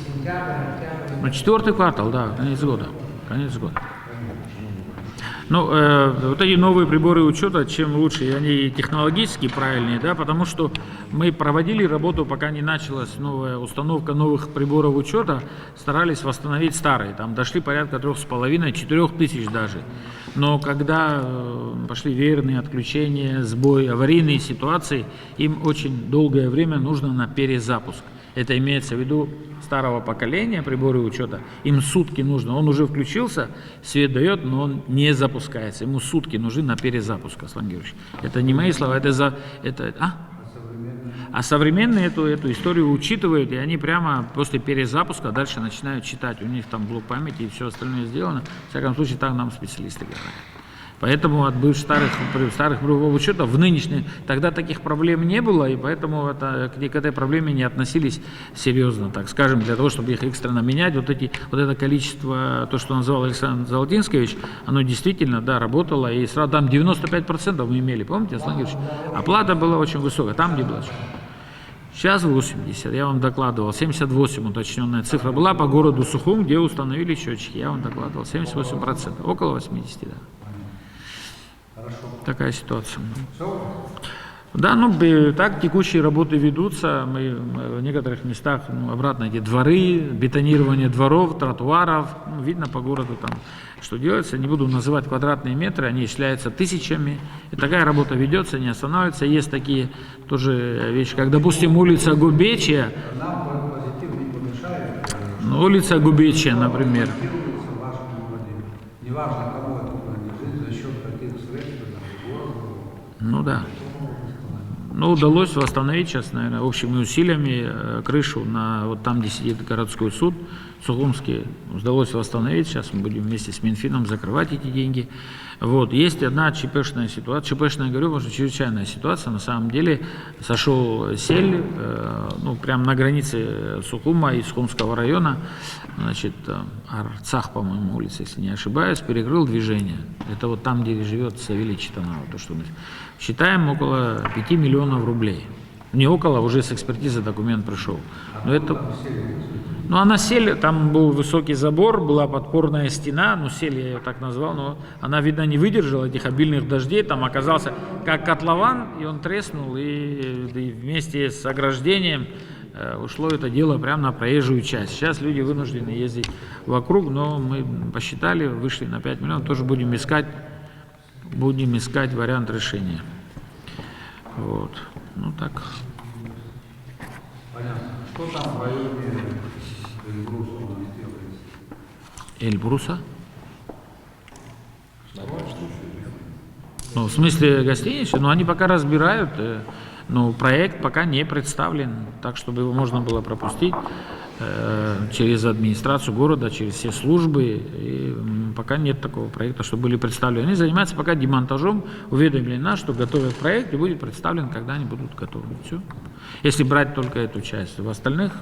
сентябрь, октябрь. Ну, 4-й квартал, да, конец года. Конец года. Ну, вот эти новые приборы учета, чем лучше, они технологически правильнее, да, потому что мы проводили работу, пока не началась новая установка новых приборов учета, старались восстановить старые, там дошли порядка 3,5-4 тысяч даже. Но когда пошли веерные отключения, сбой, аварийные ситуации, им очень долгое время нужно на перезапуск. Это имеется в виду старого поколения приборы учета, им сутки нужно, он уже включился, свет дает, но он не запускается, ему сутки нужны на перезапуск, Аслан Георгиевич. Это не мои слова, А современные эту историю учитывают, и они прямо после перезапуска дальше начинают читать, у них там блок памяти и все остальное сделано, в всяком случае так нам специалисты говорят. Поэтому от бывших старых приборов учета в нынешние, тогда таких проблем не было, и поэтому к этой проблеме не относились серьезно, так скажем, для того, чтобы их экстренно менять. Вот это количество, то, что назвал Александр Золотинскович, оно действительно, да, работало, и сразу там 95% мы имели, помните, Аслан Георгиевич? Оплата была очень высокая, там где была. Сейчас 80, я вам докладывал, 78 уточненная цифра была по городу Сухум, где установили счетчики, я вам докладывал, 78%, около 80, да. Такая ситуация. Да, так текущие работы ведутся. Мы в некоторых местах обратно эти дворы, бетонирование дворов, тротуаров. Видно по городу там, что делается. Не буду называть квадратные метры, они исчисляются тысячами. И такая работа ведется, не останавливается. Есть такие тоже вещи, как, допустим, улица Губечья. Улица Губечья, например. Неважно, кому это принадлежит, за счет каких средств, Ну да. Но удалось восстановить сейчас, наверное, общими усилиями крышу на вот там, где сидит городской суд Сухумский, удалось восстановить. Сейчас мы будем вместе с Минфином закрывать эти деньги. Вот. Есть одна ЧПшная ситуация, ЧПшная, говорю, потому что чрезвычайная ситуация. На самом деле сошел сель, прямо на границе Сухума и Сухумского района, значит, Арцах, по-моему, улица, если не ошибаюсь, перекрыл движение. Это вот там, где живет Савелий Читанова, то, что мы считаем, около 5 миллионов рублей. Не около, уже с экспертизы документ пришел. Но это... она сель, там был высокий забор, была подпорная стена, сель я ее так назвал, но она, видно, не выдержала этих обильных дождей, там оказался как котлован, и он треснул, и вместе с ограждением ушло это дело прямо на проезжую часть. Сейчас люди вынуждены ездить вокруг, но мы посчитали, вышли на 5 миллионов, тоже будем искать вариант решения. Вот. Так. Понятно. Что там в районе Эльбруса у нас делается? Эльбруса? В смысле гостиницы? Они пока разбирают, проект пока не представлен, так, чтобы его можно было пропустить через администрацию города, через все службы. И пока нет такого проекта, чтобы были представлены. Они занимаются пока демонтажом, уведомили нас, что готовят проект и будет представлен, когда они будут готовы. Все. Если брать только эту часть. В остальных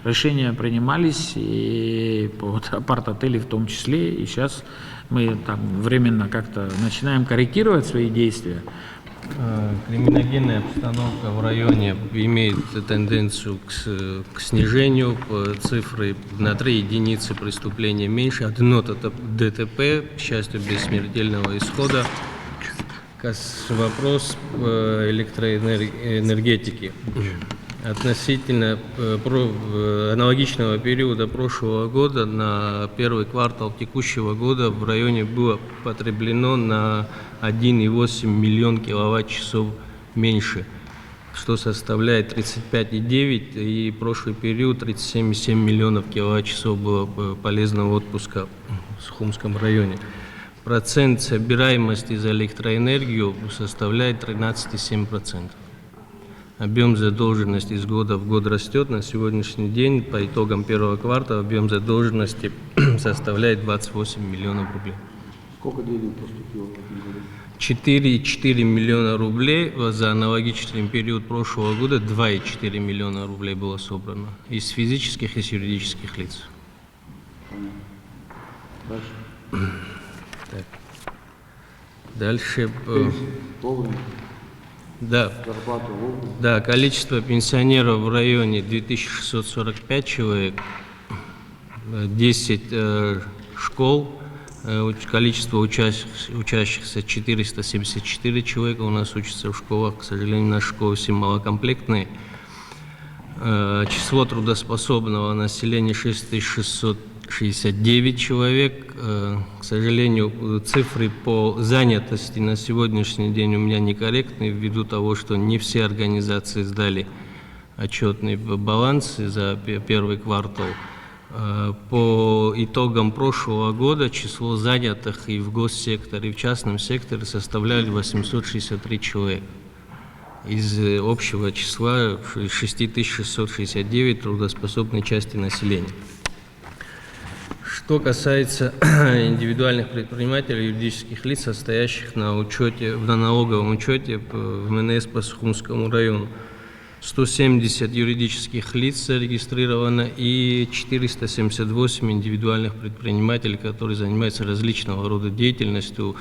решения принимались, и по апарт-отелю в том числе. И сейчас мы там временно как-то начинаем корректировать свои действия. Криминогенная обстановка в районе имеет тенденцию к снижению. Цифры на 3 единицы преступления меньше. Одно ДТП, к счастью, без смертельного исхода. Вопрос электроэнергетики. Относительно аналогичного периода прошлого года на первый квартал текущего года в районе было потреблено на 1,8 миллион киловатт-часов меньше, что составляет 35,9, и прошлый период 37,7 миллионов киловатт-часов было полезного отпуска в Сухумском районе. Процент собираемости за электроэнергию составляет 13,7%. Объем задолженности из года в год растет. На сегодняшний день, по итогам первого квартала, объем задолженности составляет 28 миллионов рублей. Сколько денег поступило? 4,4 миллиона рублей. За аналогичный период прошлого года 2,4 миллиона рублей было собрано из физических и юридических лиц. Так. Дальше. Да. Да, количество пенсионеров в районе 2645 человек, 10 школ, Количество учащихся 474 человека у нас учатся в школах. К сожалению, наши школы все малокомплектные. Число трудоспособного населения 6669 человек. К сожалению, цифры по занятости на сегодняшний день у меня некорректны, ввиду того, что не все организации сдали отчетные балансы за первый квартал. По итогам прошлого года число занятых и в госсекторе, и в частном секторе составляли 863 человека. Из общего числа 6669 трудоспособной части населения. Что касается индивидуальных предпринимателей, юридических лиц, состоящих на налоговом учете в МНС по Сухумскому району, 170 юридических лиц зарегистрировано и 478 индивидуальных предпринимателей, которые занимаются различного рода деятельностью,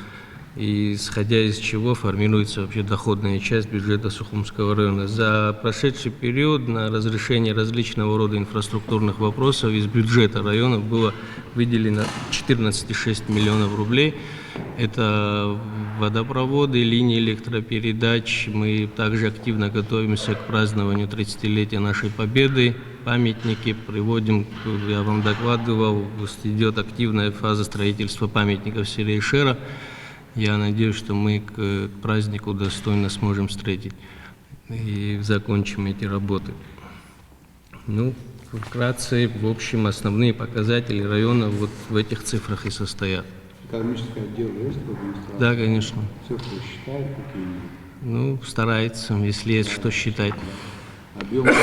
и исходя из чего формируется вообще доходная часть бюджета Сухумского района. За прошедший период на разрешение различного рода инфраструктурных вопросов из бюджета района было выделено 14,6 миллионов рублей. Это водопроводы, линии электропередач. Мы также активно готовимся к празднованию 30-летия нашей победы. Памятники приводим, я вам докладывал, идет активная фаза строительства памятников Серейшера. Я надеюсь, что мы к празднику достойно сможем встретить и закончим эти работы. Ну, вкратце, в общем, основные показатели района вот в этих цифрах и состоят. Экономический отдел есть в администрации? Да, конечно. Цифры считают какие-нибудь? Ну, старается, если есть что считать. Объемы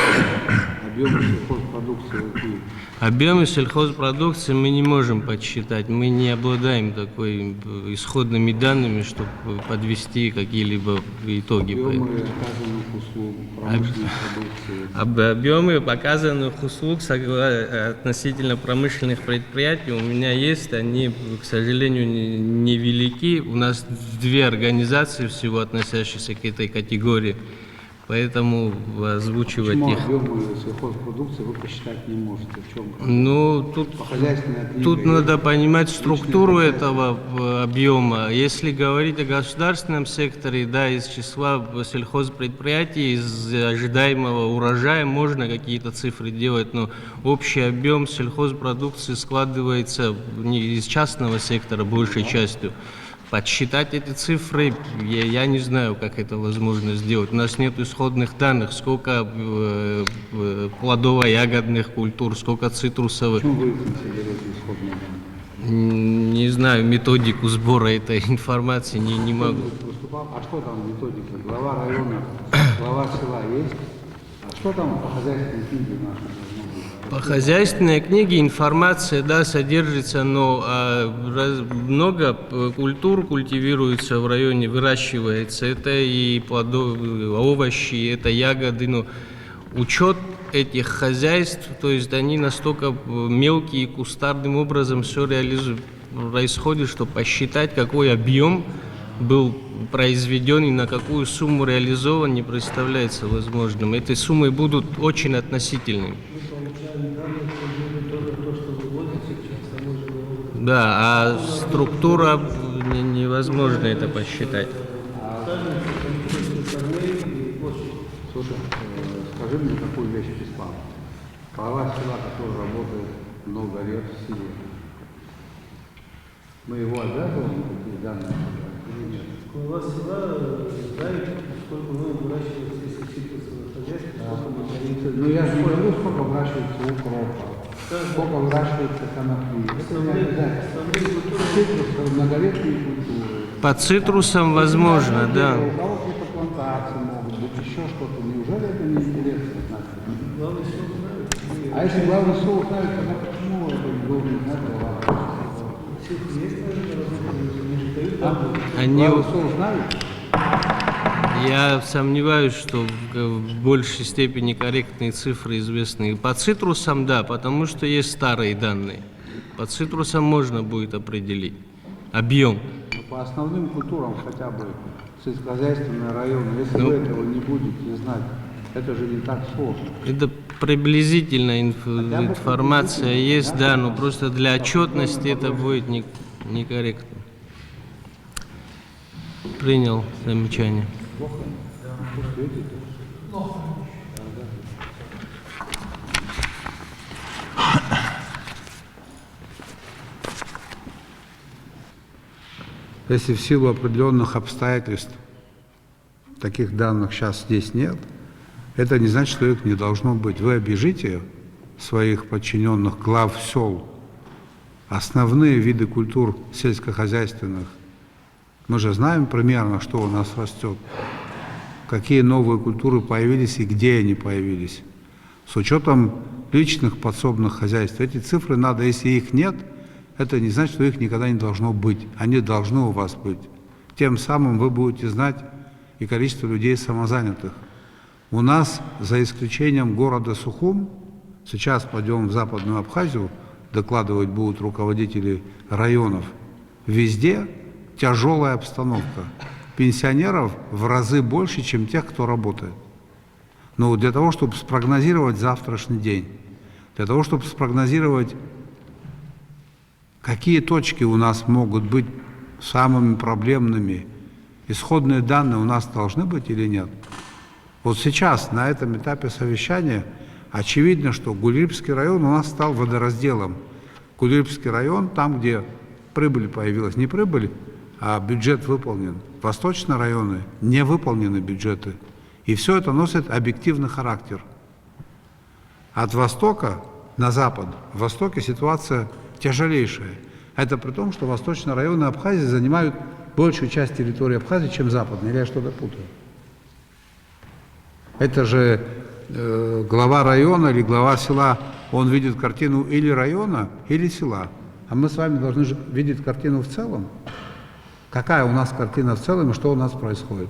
сельхозпродукции какие? Объемы сельхозпродукции мы не можем подсчитать. Мы не обладаем такой исходными данными, чтобы подвести какие-либо итоги. Объемы оказанных услуг, промышленной продукции? Объемы оказанных услуг относительно промышленных предприятий у меня есть. Они, к сожалению, невелики. У нас 2 организации всего, относящиеся к этой категории. Поэтому озвучивать Почему их... объемы сельхозпродукции вы посчитать не можете? В чем? Ну, тут надо понимать структуру этого объема. Если говорить о государственном секторе, да, из числа сельхозпредприятий, из ожидаемого урожая можно какие-то цифры делать, но общий объем сельхозпродукции складывается не из частного сектора большей частью. Подсчитать эти цифры, я не знаю, как это возможно сделать. У нас нет исходных данных, сколько плодово-ягодных культур, сколько цитрусовых. Почему вы не берете исходные данные? Не знаю, методику сбора этой информации не могу. А что там методика? Глава района, глава села есть? А что там по хозяйственной книге нашей? По хозяйственной книге информация, да, содержится, но много культур культивируется в районе, выращивается. Это и овощи, это ягоды, но учет этих хозяйств, то есть они настолько мелкие и кустарным образом все происходит, что посчитать, какой объем был произведен и на какую сумму реализован, не представляется возможным. Эти суммы будут очень относительными. Да, а структура невозможно это посчитать. Слушай, скажи мне такую вещь бесплатно. Глава села, который работает много лет в селе, мы его обязываем какие данные или нет? Глава села знает, сколько мы выращиваем здесь цитрусовых хозяйств, сколько мы храним. Ну я же не говорю, сколько выращивается укропа, сколько выращивается конопли. Это не обязательно. Цитрусовые многолетние культуры. По цитрусам возможно, да. У кого какие-то плантации могут быть, еще что-то. Неужели это не интересно знать? Главный сел знает. А если главный сел знает, тогда почему это не должен знать глава? Они... Главный сел знает? Я сомневаюсь, что в большей степени корректные цифры известны. По цитрусам, да, потому что есть старые данные. По цитрусам можно будет определить объем. По основным культурам хотя бы сельскохозяйственные районы, если вы этого не будете знать, это же не так сложно. Это приблизительная информация есть, да, но просто для отчетности это будет некорректно. Принял замечание. Если в силу определенных обстоятельств таких данных сейчас здесь нет, это не значит, что их не должно быть. Вы объяжите своих подчиненных глав сел, основные виды культур сельскохозяйственных. Мы же знаем примерно, что у нас растет, какие новые культуры появились и где они появились. С учетом личных подсобных хозяйств. Эти цифры надо, если их нет, это не значит, что их никогда не должно быть. Они должны у вас быть. Тем самым вы будете знать и количество людей самозанятых. У нас, за исключением города Сухум, сейчас пойдем в Западную Абхазию, докладывать будут руководители районов, везде тяжелая обстановка. Пенсионеров в разы больше, чем тех, кто работает. Но для того, чтобы спрогнозировать завтрашний день, для того, чтобы спрогнозировать, какие точки у нас могут быть самыми проблемными, исходные данные у нас должны быть или нет? Вот сейчас, на этом этапе совещания, очевидно, что Гулибский район у нас стал водоразделом. Гулибский район, там, где прибыль появилась, не прибыль, а бюджет выполнен. Восточные районы не выполнены бюджеты. И все это носит объективный характер. От востока на запад, в востоке ситуация тяжелейшая. Это при том, что восточные районы Абхазии занимают большую часть территории Абхазии, чем западные. Или я что-то путаю? Это же глава района или глава села, он видит картину или района, или села. А мы с вами должны же видеть картину в целом. Какая у нас картина в целом и что у нас происходит.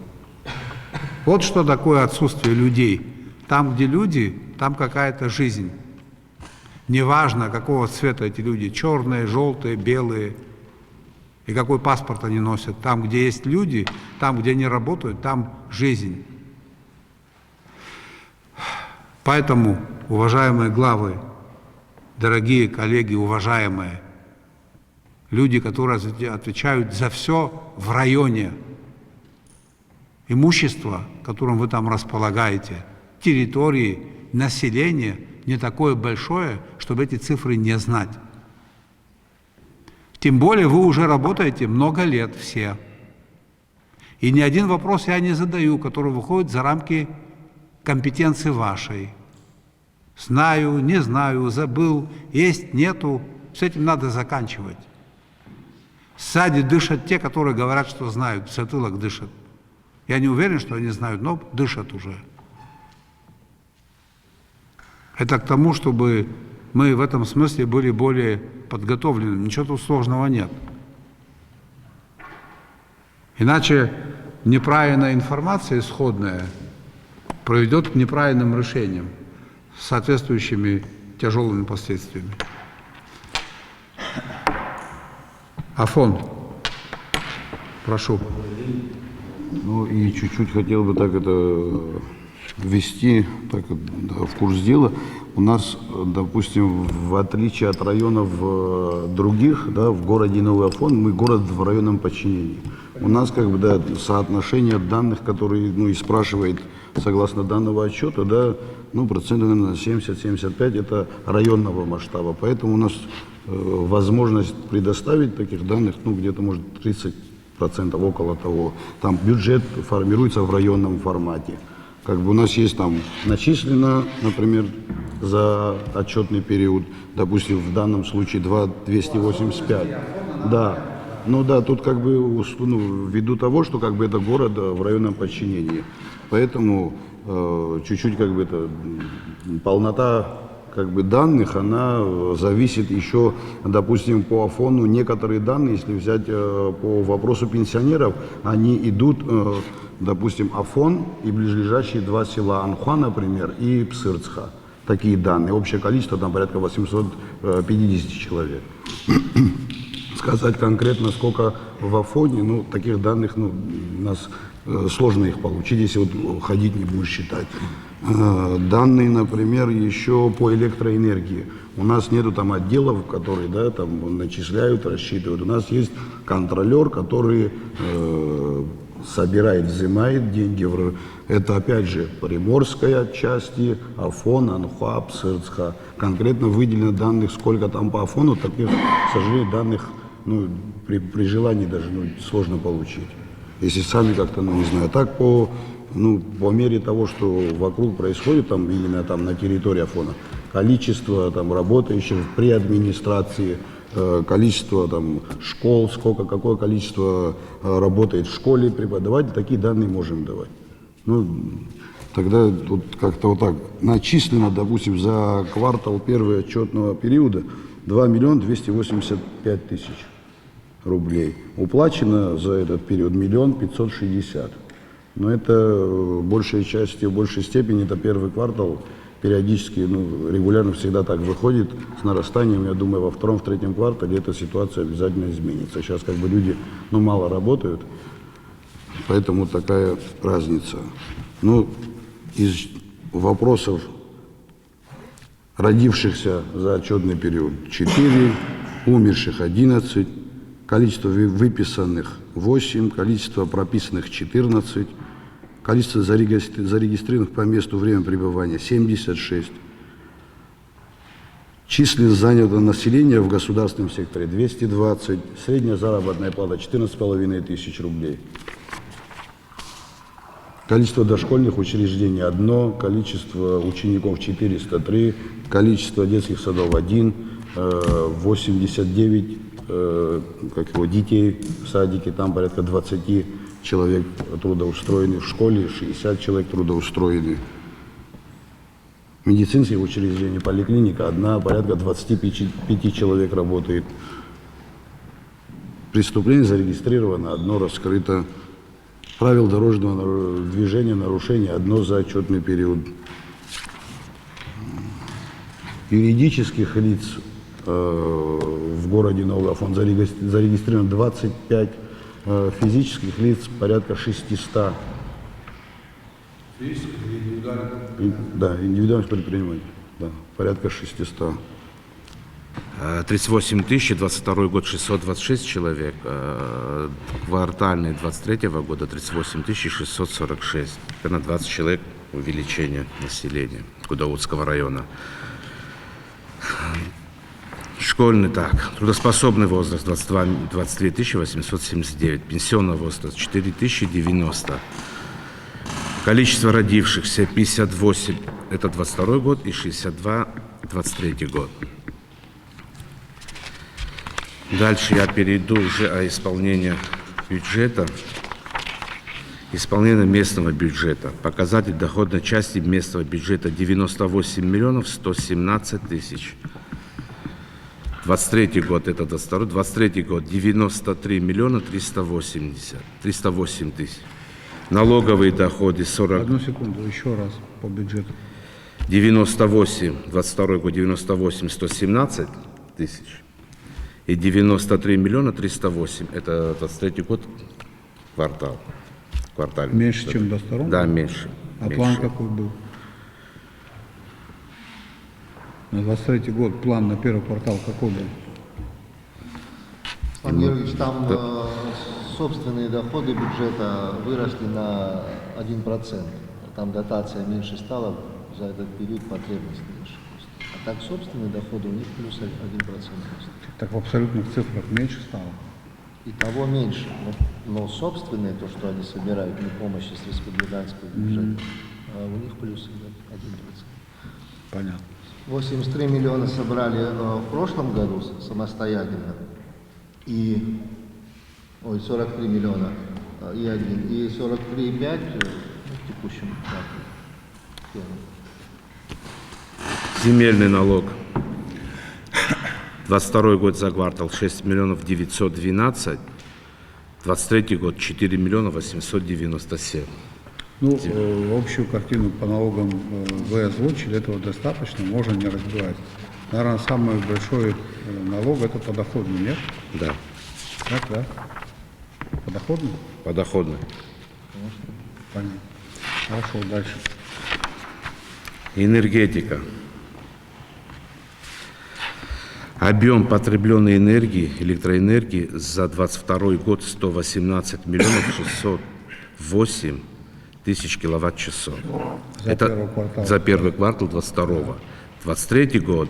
Вот что такое отсутствие людей. Там, где люди, там какая-то жизнь. Неважно, какого цвета эти люди, черные, желтые, белые, и какой паспорт они носят. Там, где есть люди, там, где они работают, там жизнь. Поэтому, уважаемые главы, дорогие коллеги, уважаемые, люди, которые отвечают за все в районе, имущество, которым вы там располагаете, территории, население не такое большое, чтобы эти цифры не знать. Тем более вы уже работаете много лет все. И ни один вопрос я не задаю, который выходит за рамки компетенции вашей. Знаю, не знаю, забыл, есть, нету. С этим надо заканчивать. Сзади дышат те, которые говорят, что знают, в затылок дышат. Я не уверен, что они знают, но дышат уже. Это к тому, чтобы мы в этом смысле были более подготовлены. Ничего тут сложного нет. Иначе неправильная информация исходная приведет к неправильным решениям с соответствующими тяжелыми последствиями. Афон, прошу. Ну и чуть-чуть хотел бы так это ввести так, да, в курс дела. У нас, допустим, в отличие от районов других, да, в городе Новый Афон, мы город в районном подчинении. У нас как бы, да, соотношение данных, которые, ну, и спрашивает согласно данного отчета, да, ну, процентов, наверное, 70-75 это районного масштаба. Поэтому у нас возможность предоставить таких данных, ну, где-то, может, 30%, около того. Там бюджет формируется в районном формате. Как бы у нас есть там начислено, например, за отчетный период, допустим, в данном случае 285. Да. Ну да, тут как бы, ну, ввиду того, что как бы это город в районном подчинении. Поэтому чуть-чуть как бы это полнота как бы данных, она зависит еще, допустим, по Афону. Некоторые данные, если взять по вопросу пенсионеров, они идут, допустим, Афон и ближайшие два села, Анхуа, например, и Псырцха. Такие данные. Общее количество там порядка 850 человек. Сказать конкретно, сколько в Афоне, ну, таких данных, ну, у нас сложно их получить, если вот ходить не будешь считать. Данные, например, еще по электроэнергии. У нас нету там отделов, которые, да, там начисляют, рассчитывают. У нас есть контролер, который собирает, взимает деньги. Это, опять же, Приморская отчасти, Афон, Анхуап, Сырцха. Конкретно выделено данных, сколько там по Афону, таких, к сожалению, данных при желании даже сложно получить. Если сами как-то, не знаю, так по мере того, что вокруг происходит, там, именно там на территории Афона, количество там работающих при администрации, количество там школ, какое количество работает в школе преподавателей, такие данные можем давать. Тогда тут как-то вот так начислено, допустим, за квартал первого отчетного периода 2 285 000 рублей. Уплачено за этот период 1 560 000. Но это в большей части, в большей степени это первый квартал. Периодически, регулярно всегда так выходит с нарастанием. Я думаю, во втором, в третьем квартале эта ситуация обязательно изменится. Сейчас как бы люди мало работают, поэтому такая разница. Из вопросов родившихся за отчетный период 4, умерших 11, количество выписанных 8, количество прописанных 14, количество зарегистрированных по месту время пребывания 76, численность занятого населения в государственном секторе 220, средняя заработная плата 14,5 тысяч рублей. Количество дошкольных учреждений 1, количество учеников 403, количество детских садов 1, 89 детей в садике, там порядка 20 человек трудоустроены, в школе 60 человек трудоустроены. Медицинские учреждения, поликлиника 1, порядка 25 человек работает. Преступление зарегистрировано 1, раскрыто. Правил дорожного движения, нарушение 1 за отчетный период. Юридических лиц в городе Новый Афон зарегистрировано 25, физических лиц порядка 600. Да, индивидуальных предпринимателей, да, порядка 600. 38 тысяч, 22 год 626 человек, квартальный 23 года 38 646. Это на 20 человек увеличение населения Гудаутского района. Школьный трудоспособный возраст 23 879, пенсионный возраст 4 090. Количество родившихся 58, это 22 год, и 62, 23 год. Дальше я перейду уже о исполнении бюджета. Исполнение местного бюджета. Показатель доходной части местного бюджета 98 117 000. 23 год, это 22, 23 год 93 308 000. Налоговые доходы 40... Одну секунду, еще раз по бюджету. 98, 22 год 98 117 000. И 93 308 000, это 23 год, квартал. Квартальный. Меньше, чем до 2? Да, меньше. А план какой был? На 23 год план на первый квартал какой был? Ислам Георгиевич, там собственные доходы бюджета выросли на 1%. Там дотация меньше стала, за этот период потребность меньше. А так собственные доходы у них плюс 1%. Так в абсолютных цифрах меньше стало? И того меньше. Но собственные, то, что они собирают, не помощи с республиканского бюджета, у них плюс идет 1%. Понятно. 83 миллиона собрали в прошлом году самостоятельно. И 43 миллиона и 43,5 в текущем году. Земельный налог. 22 год за квартал 6 912, 23 год 4 897. Общую картину по налогам вы озвучили, этого достаточно, можно не разбивать. Наверное, самый большой налог это подоходный, нет? Да. Так, да? Подоходный? Подоходный. Понятно. Хорошо, дальше. Энергетика. Объем потребленной энергии, электроэнергии за 2022 год 118 миллионов 608 тысяч киловатт-часов. Это за первый квартал 2022. 2023 год,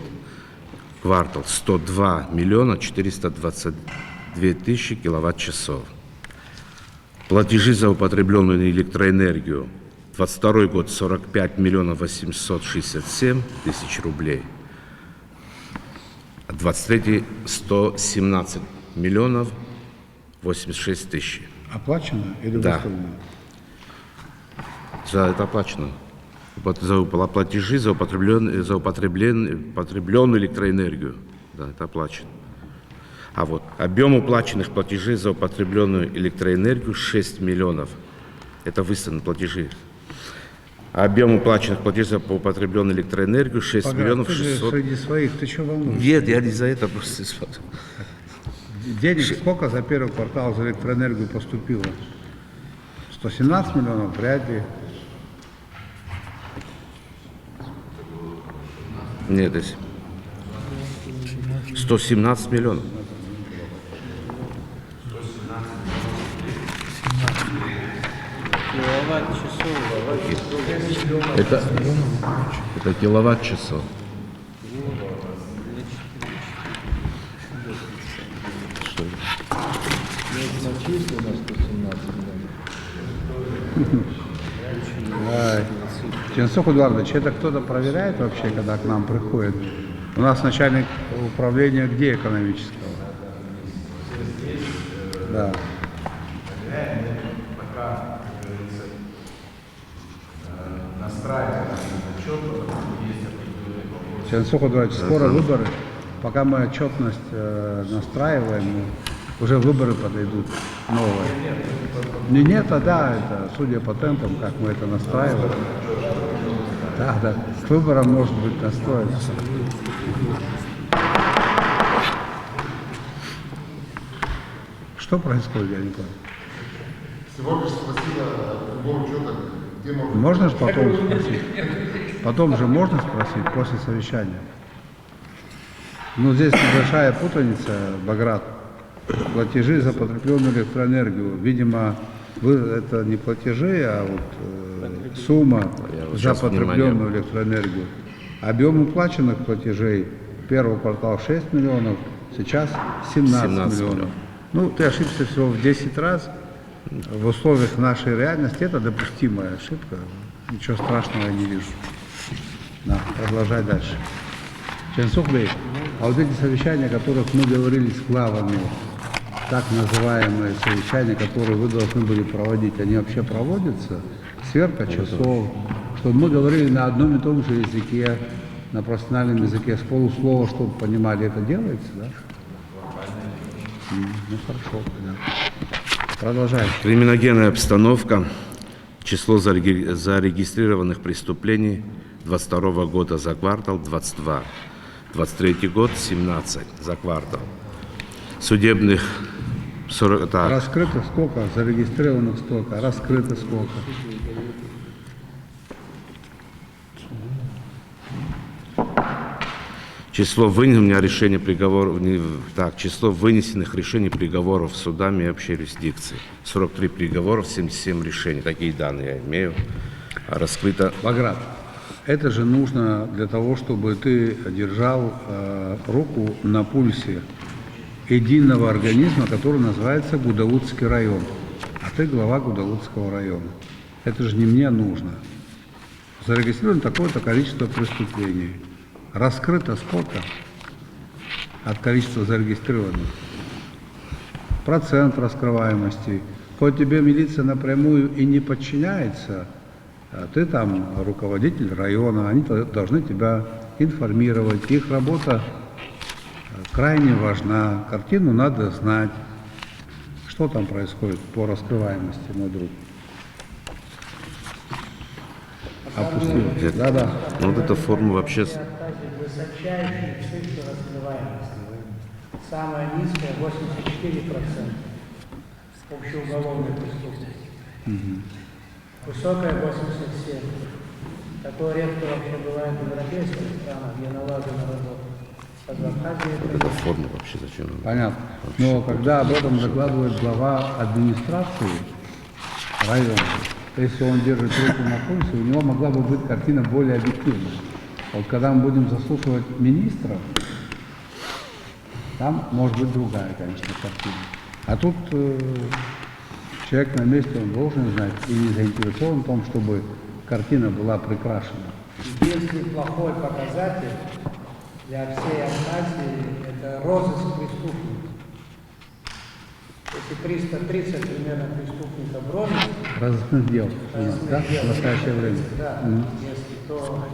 квартал 102 миллиона 422 тысячи киловатт-часов. Платежи за употребленную электроэнергию 22 год 45 миллионов 867 тысяч рублей. 23 117 миллионов 86 тысяч. Оплачено или Да. выставлено? За это оплачено. За платежи за потребленную электроэнергию. Да, это оплачено. А вот объем уплаченных платежей за употребленную электроэнергию 6 миллионов. Это выставленные платежи. Объем уплаченных платежей за употребленную электроэнергию 6 Погоди, миллионов ты же 600. среди своих, ты что волнуешься? Нет, я не за это просто. Денег сколько за первый квартал за электроэнергию поступило? 117 миллионов, вряд ли. Нет, здесь 117 миллионов. Это киловатт-часов. Ченцов Эдуардович, это кто-то проверяет вообще, когда к нам приходит? У нас начальник управления где экономического? Да. Ченцов Эдуардович, скоро выборы. Пока мы отчетность настраиваем, уже выборы подойдут новые. Нет, а да, это судя по темпам, как мы это настраиваем. Да, да, с выбором может быть настроено. Что происходит, я не понял. Всего лишь спросила прибор учета, где можно... Можно же потом спросить? Потом же можно спросить после совещания. Ну, здесь небольшая путаница, Баграт. Платежи за потребленную электроэнергию. Видимо, это не платежи, а вот сумма за потребленную электроэнергию. Объем уплаченных платежей первый квартал 6 миллионов, сейчас 17 миллионов. Ну, ты ошибся всего в 10 раз. В условиях нашей реальности это допустимая ошибка. Ничего страшного я не вижу. Да, продолжай дальше. Ченсухбей, а вот эти совещания, о которых мы говорили с главами, так называемые совещания, которые вы должны были проводить, они вообще проводятся? Сверка часов, чтобы мы говорили на одном и том же языке, на профессиональном языке, с полуслова, чтобы понимали, это делается, да? Ну, хорошо, понятно. Продолжаем. Криминогенная обстановка. Число зарегистрированных преступлений 22 года за квартал 22. 23 год 17 за квартал. Судебных 40. Так. Раскрыто сколько? Зарегистрированных столько? Раскрыто сколько? Число вынесенных решений приговоров, число вынесенных решений приговоров судами общей юрисдикции. 43 приговоров, 77 решений. Такие данные я имею. Раскрыто. Баграт, это же нужно для того, чтобы ты держал руку на пульсе единого организма, который называется Гудаутский район. А ты глава Гудаутского района. Это же не мне нужно. Зарегистрировано такое-то количество преступлений. Раскрыто сколько от количества зарегистрированных? Процент раскрываемости. Хоть тебе милиция напрямую и не подчиняется, а ты там руководитель района, они должны тебя информировать. Их работа крайне важна. Картину надо знать. Что там происходит по раскрываемости, мой друг? Опустил. Да. Ну, вот эта форма вообще... Высочайшие цифры раскрываемости. Самая низкая 84% общеуголовной преступности. Высокая 87%. Такое редко вообще бывает в европейских странах, где налажена работа. А в Абхазии это есть. Форма вообще зачем? Понятно. Но когда об этом докладывает глава администрации района, если он держит руку на пульсе, у него могла бы быть картина более объективная. Вот когда мы будем заслушивать министра, там может быть другая, конечно, картина. А тут человек на месте, он должен знать и не заинтересован в том, чтобы картина была прикрашена. Если плохой показатель для всей Абхазии – это розыск преступников. Если 330 примерно преступников розыск, Разных дел, да, в настоящее время. да, если то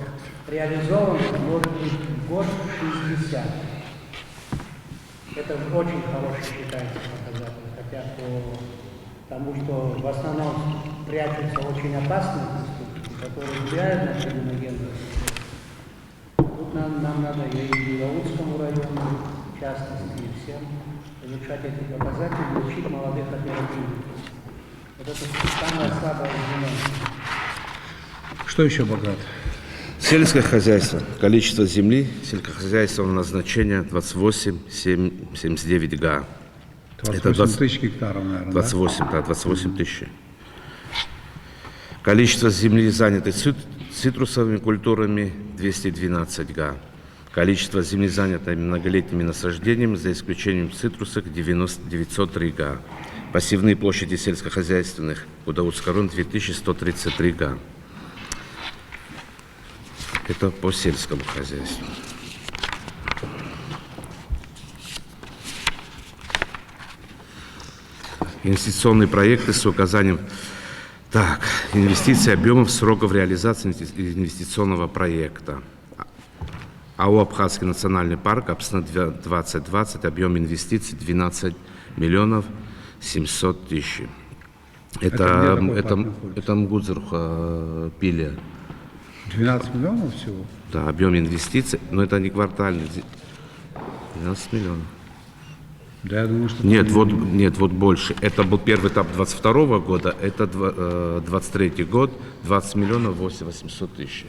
реализовано, может быть год 60. Это очень хороший считается показатель, хотя по тому, что в основном прячутся очень опасные преступники, которые влияют на криминогенную систему. Тут нам надо и Белоусскому району, в частности, и всем улучшать эти показатели и учить молодых оперативников. Вот это самое слабое звено. Что еще, Баграт? Сельское хозяйство. Количество земли сельскохозяйственного назначения 28,79 га. 28 тысяч гектаров, наверное, 28, да, 28 тысяч. Количество земли, занятой цитрусовыми культурами, 212 га. Количество земли, занятой многолетними насаждениями, за исключением цитрусов, 903 га. Пассивные площади сельскохозяйственных Гудаутского района 2133 га. Это по сельскому хозяйству. Инвестиционные проекты с указанием инвестиций, объемов, сроков реализации инвестиционного проекта. АО «Абхазский национальный парк», Апсна 2020, объем инвестиций 12 миллионов 700 тысяч. Это Мгудзерха Пилия. 12 миллионов всего? Да, объем инвестиций, но это не квартальный. 12 миллионов. Да, я думаю, что... Нет, вот больше. Это был первый этап 22 года, это 23 год, 20 миллионов 800 тысяч.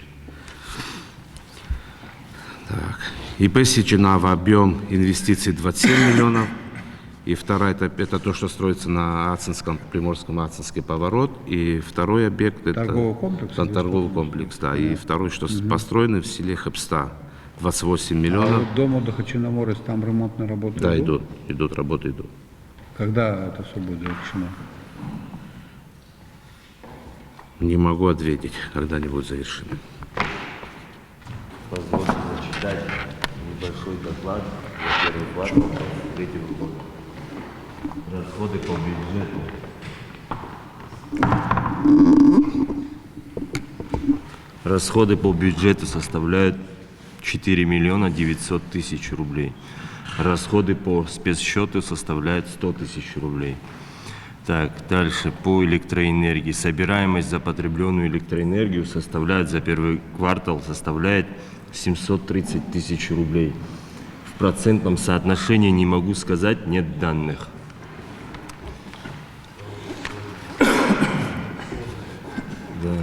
Так. ИП Сичинава, объем инвестиций 27 миллионов. И вторая, это то, что строится на Ацинском, Приморском Ацинский поворот. И второй объект, это торговый комплекс? Торговый комплекс, да. И второй, что построенный в селе Хэпста, 28 миллионов. А вот дом отдыха Черноморец, там ремонтные работы да, идут? идут, работы идут. Когда это все будет завершено? Не могу ответить, когда они будут завершены. Позвольте зачитать небольшой доклад за первый квартал третьего года. Расходы по бюджету. Расходы по бюджету составляют 4 миллиона 900 тысяч рублей. Расходы по спецсчету составляют 100 тысяч рублей. Так, дальше по электроэнергии. Собираемость за потребленную электроэнергию составляет за первый квартал 730 тысяч рублей. В процентном соотношении не могу сказать, нет данных. Да.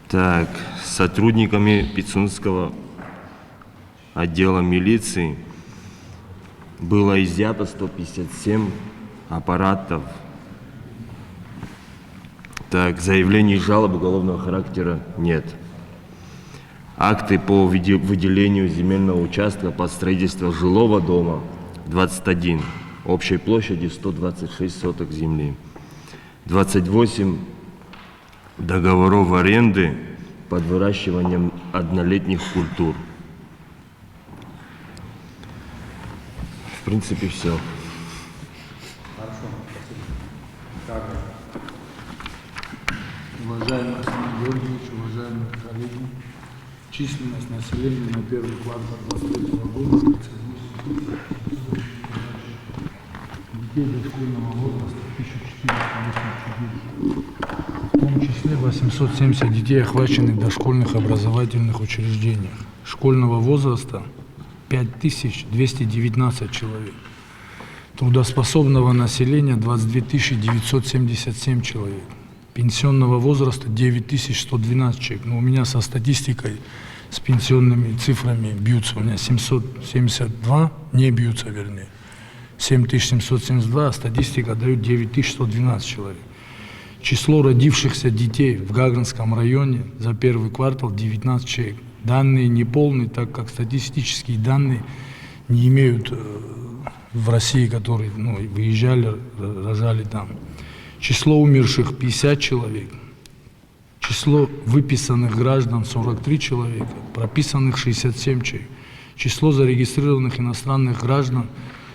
Так, сотрудниками Пицунского отдела милиции было изъято 157 аппаратов. Так, заявлений и жалоб уголовного характера нет. Акты по выделению земельного участка под строительство жилого дома 21, общей площади 126 соток земли. 28 договоров аренды под выращиванием однолетних культур. В принципе, все. Хорошо, спасибо. Уважаемый Александр Георгиевич, уважаемые коллеги, численность населения на первый квартал 2023 года 38 детей дошкольного возраста 1484. В том числе 870 детей, охваченных в дошкольных образовательных учреждениях. Школьного возраста 5219 человек. Трудоспособного населения 22 977 человек. пенсионного возраста 9112 человек. Но у меня со статистикой, с пенсионными цифрами бьются. У меня 772, не бьются, вернее. 7772, а статистика дает 9112 человек. Число родившихся детей в Гагринском районе за первый квартал 19 человек. Данные неполные, так как статистические данные не имеют в России, которые выезжали, рожали там. Число умерших 50 человек. Число выписанных граждан 43 человека, прописанных 67 человек. Число зарегистрированных иностранных граждан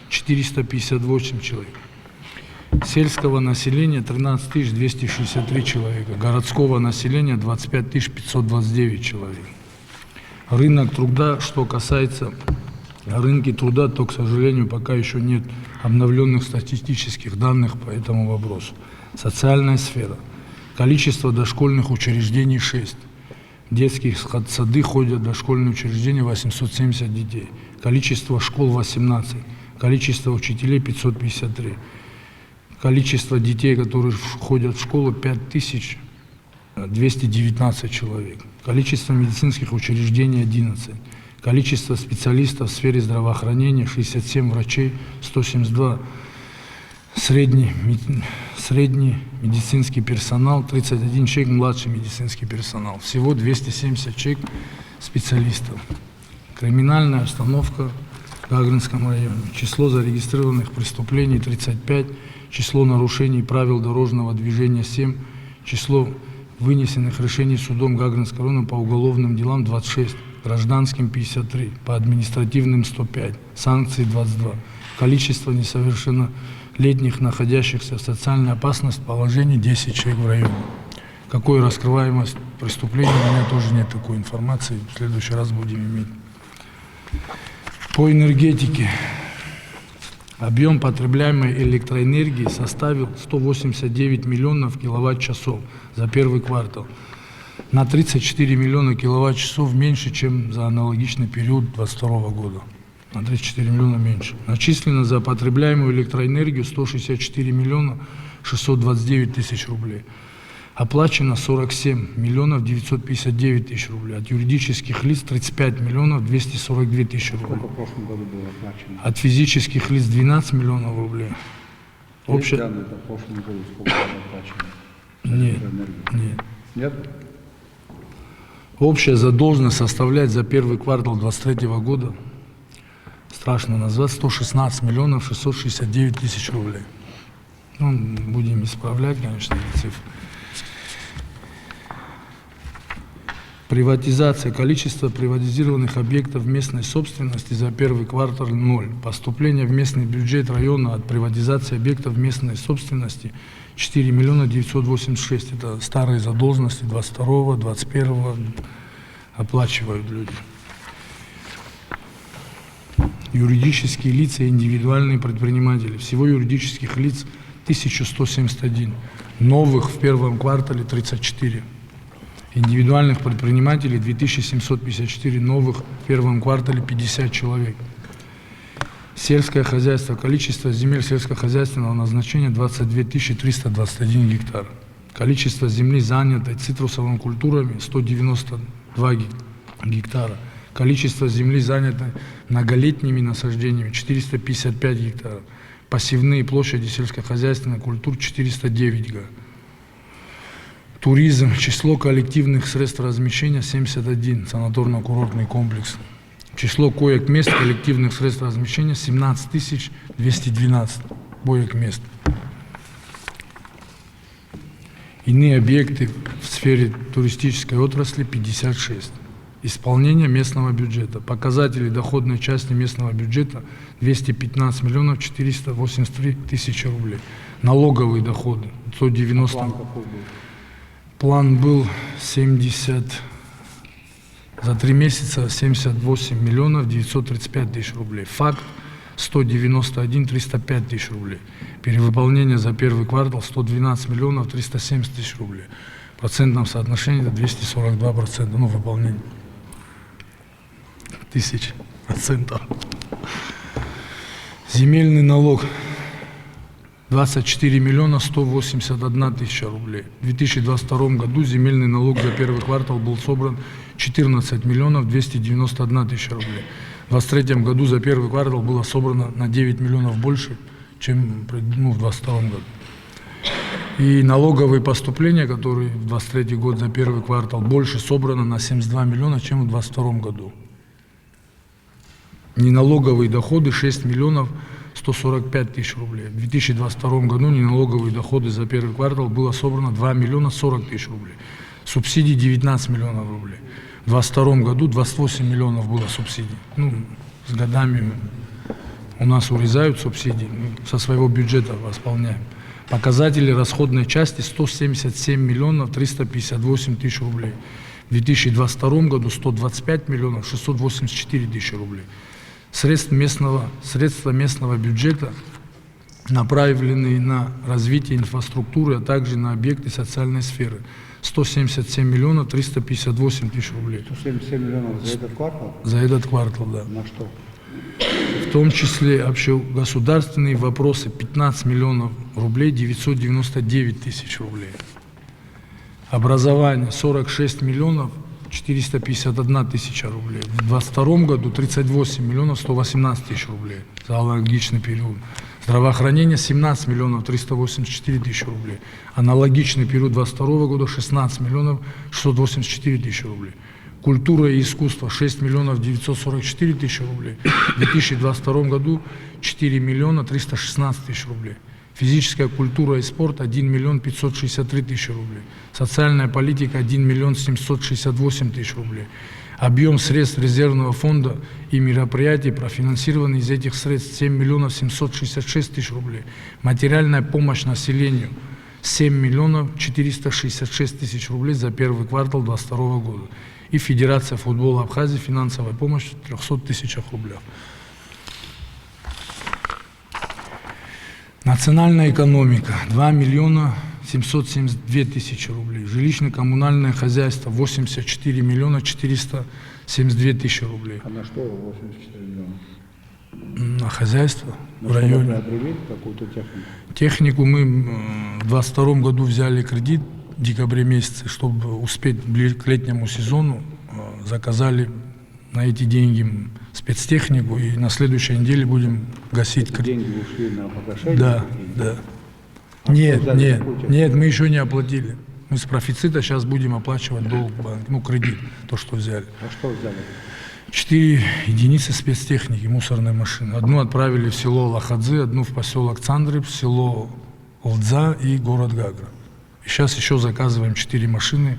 458 человек. Сельского населения 13 263 человека. Городского населения 25 529 человек. Рынок труда, что касается рынка труда, то, к сожалению, пока еще нет обновленных статистических данных по этому вопросу. Социальная сфера. Количество дошкольных учреждений 6. Детские сады ходят, дошкольные учреждения 870 детей. Количество школ 18. Количество учителей 553. Количество детей, которые ходят в школу, 5219 человек. Количество медицинских учреждений 11. Количество специалистов в сфере здравоохранения 67 врачей, 172. Средний медицинский персонал, 31 человек, младший медицинский персонал. Всего 270 человек специалистов. Криминальная обстановка в Гагринском районе. Число зарегистрированных преступлений 35, число нарушений правил дорожного движения 7, число вынесенных решений судом Гагринского района по уголовным делам 26, гражданским 53, по административным 105, санкции 22. Количество несовершеннолетних, находящихся в социальной опасности, положение 10 человек в районе. Какой раскрываемость преступлений, у меня тоже нет такой информации, в следующий раз будем иметь. По энергетике. Объем потребляемой электроэнергии составил 189 миллионов киловатт-часов за первый квартал. На 34 миллиона киловатт-часов меньше, чем за аналогичный период 2022 года. На 34 миллиона меньше. Начислено за потребляемую электроэнергию 164 миллиона 629 тысяч рублей. Оплачено 47 миллионов 959 тысяч рублей. От юридических лиц 35 миллионов 242 тысячи рублей. Сколько в прошлом году было оплачено? От физических лиц 12 миллионов рублей. Есть данные по прошлому году, сколько было оплачено? Нет. Нет? Общая задолженность составляет за первый квартал 2023 года, страшно назвать, 116 миллионов 669 тысяч рублей. Будем исправлять, конечно, эти цифры. Приватизация. Количество приватизированных объектов местной собственности за первый квартал 0. Поступление в местный бюджет района от приватизации объектов местной собственности 4 миллиона 986. Это старые задолженности 22-го, 21-го оплачивают люди. Юридические лица и индивидуальные предприниматели. Всего юридических лиц 1171. Новых в первом квартале 34. Индивидуальных предпринимателей 2754, новых в первом квартале 50 человек. Сельское хозяйство. Количество земель сельскохозяйственного назначения 22 321 гектар. Количество земли, занятой цитрусовыми культурами 192 гектара. Количество земли, занятой многолетними насаждениями 455 гектаров. Пассивные площади сельскохозяйственных культур 409 га. Туризм. Число коллективных средств размещения 71, санаторно-курортный комплекс. Число коек-мест коллективных средств размещения 17 212 коек-мест. Иные объекты в сфере туристической отрасли 56. Исполнение местного бюджета. Показатели доходной части местного бюджета 215 миллионов 483 тысячи рублей. Налоговые доходы 190. План был 70, за 3 месяца 78 миллионов 935 тысяч рублей. Факт 191 305 тысяч рублей. Перевыполнение за первый квартал 112 миллионов 370 тысяч рублей. В процентном соотношении это 242%, выполнение. 1000%. Земельный налог 24 миллиона 181 тысяча рублей. В 2022 году земельный налог за первый квартал был собран 14 миллионов 291 тысяча рублей. В 2023 году за первый квартал было собрано на 9 миллионов больше, чем в 2022 году. И налоговые поступления, которые в 2023 год за первый квартал больше собрано на 72 миллиона, чем в 2022 году. Неналоговые доходы 6 миллионов 145 тысяч рублей. В 2022 году неналоговые доходы за первый квартал было собрано 2 миллиона 40 тысяч рублей. Субсидий 19 миллионов рублей. В 2022 году 28 миллионов было субсидий. С годами у нас урезают субсидии, мы со своего бюджета восполняем. Показатели расходной части 177 миллионов 358 тысяч рублей. В 2022 году 125 миллионов 684 тысячи рублей. Средства местного бюджета направлены на развитие инфраструктуры, а также на объекты социальной сферы. 177 миллионов 358 тысяч рублей. 177 миллионов за этот квартал? За этот квартал, да. На что? В том числе общегосударственные вопросы 15 миллионов рублей 999 тысяч рублей. Образование 46 миллионов 451 тысяча рублей. В 2022 году 38 миллионов 118 тысяч рублей за аналогичный период. Здравоохранение 17 миллионов 384 тысячи рублей. Аналогичный период 2022 года 16 миллионов 684 тысячи рублей. Культура и искусство 6 миллионов 944 тысячи рублей. В 2022 году 4 миллиона 316 тысяч рублей. Физическая культура и спорт 1 миллион 563 тысячи рублей. Социальная политика 1 миллион 768 тысяч рублей. Объем средств резервного фонда и мероприятий, профинансированные из этих средств 7 миллионов 766 тысяч рублей. Материальная помощь населению 7 миллионов 466 тысяч рублей за первый квартал 2022 года. И Федерация футбола Абхазии финансовая помощь в 300 тысячах рублей. Национальная экономика 2 миллиона 772 тысячи рублей. Жилищно-коммунальное хозяйство 84 миллиона 472 тысячи рублей. А на что 84 миллиона? На хозяйство в районе. Определить какую-то технику? Технику мы в 2022 году взяли кредит в декабре месяце, чтобы успеть к летнему сезону, заказали на эти деньги спецтехнику, и на следующей неделе будем гасить кредит. Деньги ушли на погашение? Да, да. Нет, мы еще не оплатили. Мы с профицита сейчас будем оплачивать долг банка, кредит, то, что взяли. А что взяли? 4 единицы спецтехники, мусорной машины. Одну отправили в село Лохадзы, одну в поселок Цандрыб, село Олдза и город Гагра. И сейчас еще заказываем 4 машины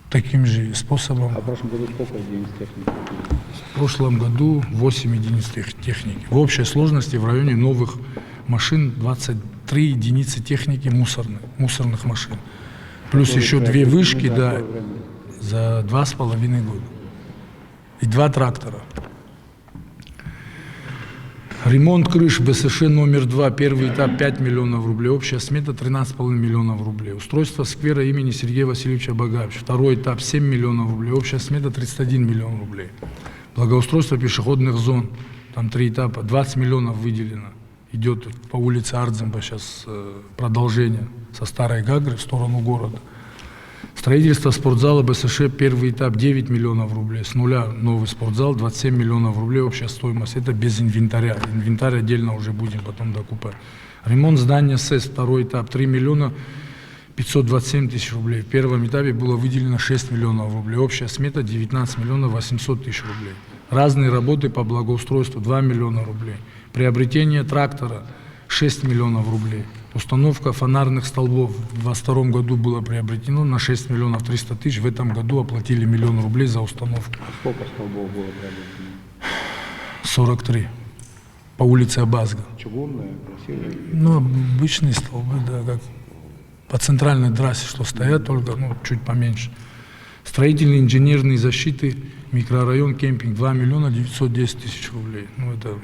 таким же способом. А в прошлом году сколько единиц техники? В прошлом году 8 единиц техники. В общей сложности в районе новых машин 23 единицы техники мусорных машин. Плюс еще 2 вышки, да, за 2,5 года. И 2 трактора. Ремонт крыш БСШ номер 2, первый этап 5 миллионов рублей, общая смета 13,5 миллионов рублей. Устройство сквера имени Сергея Васильевича Багаевича, второй этап 7 миллионов рублей, общая смета 31 миллион рублей. Благоустройство пешеходных зон, там 3 этапа, 20 миллионов выделено. Идет по улице Ардземба сейчас продолжение со Старой Гагры в сторону города. Строительство спортзала БСШ, первый этап 9 миллионов рублей. С нуля новый спортзал, 27 миллионов рублей общая стоимость. Это без инвентаря. Инвентарь отдельно уже будем потом докупать. Ремонт здания СЭС, второй этап 3 миллиона 527 тысяч рублей. В первом этапе было выделено 6 миллионов рублей. Общая смета 19 миллионов 800 тысяч рублей. Разные работы по благоустройству 2 миллиона рублей. Приобретение трактора 6 миллионов рублей. Установка фонарных столбов в 2022 году было приобретено на 6 миллионов 300 тысяч. В этом году оплатили 1 миллион рублей за установку. А сколько столбов было приобретено? 43. По улице Абазга. Чугунные, красивые? Обычные столбы, да, как по центральной трассе, что стоят, только чуть поменьше. Строительные инженерные защиты, микрорайон, кемпинг 2 миллиона 910 тысяч рублей. Это...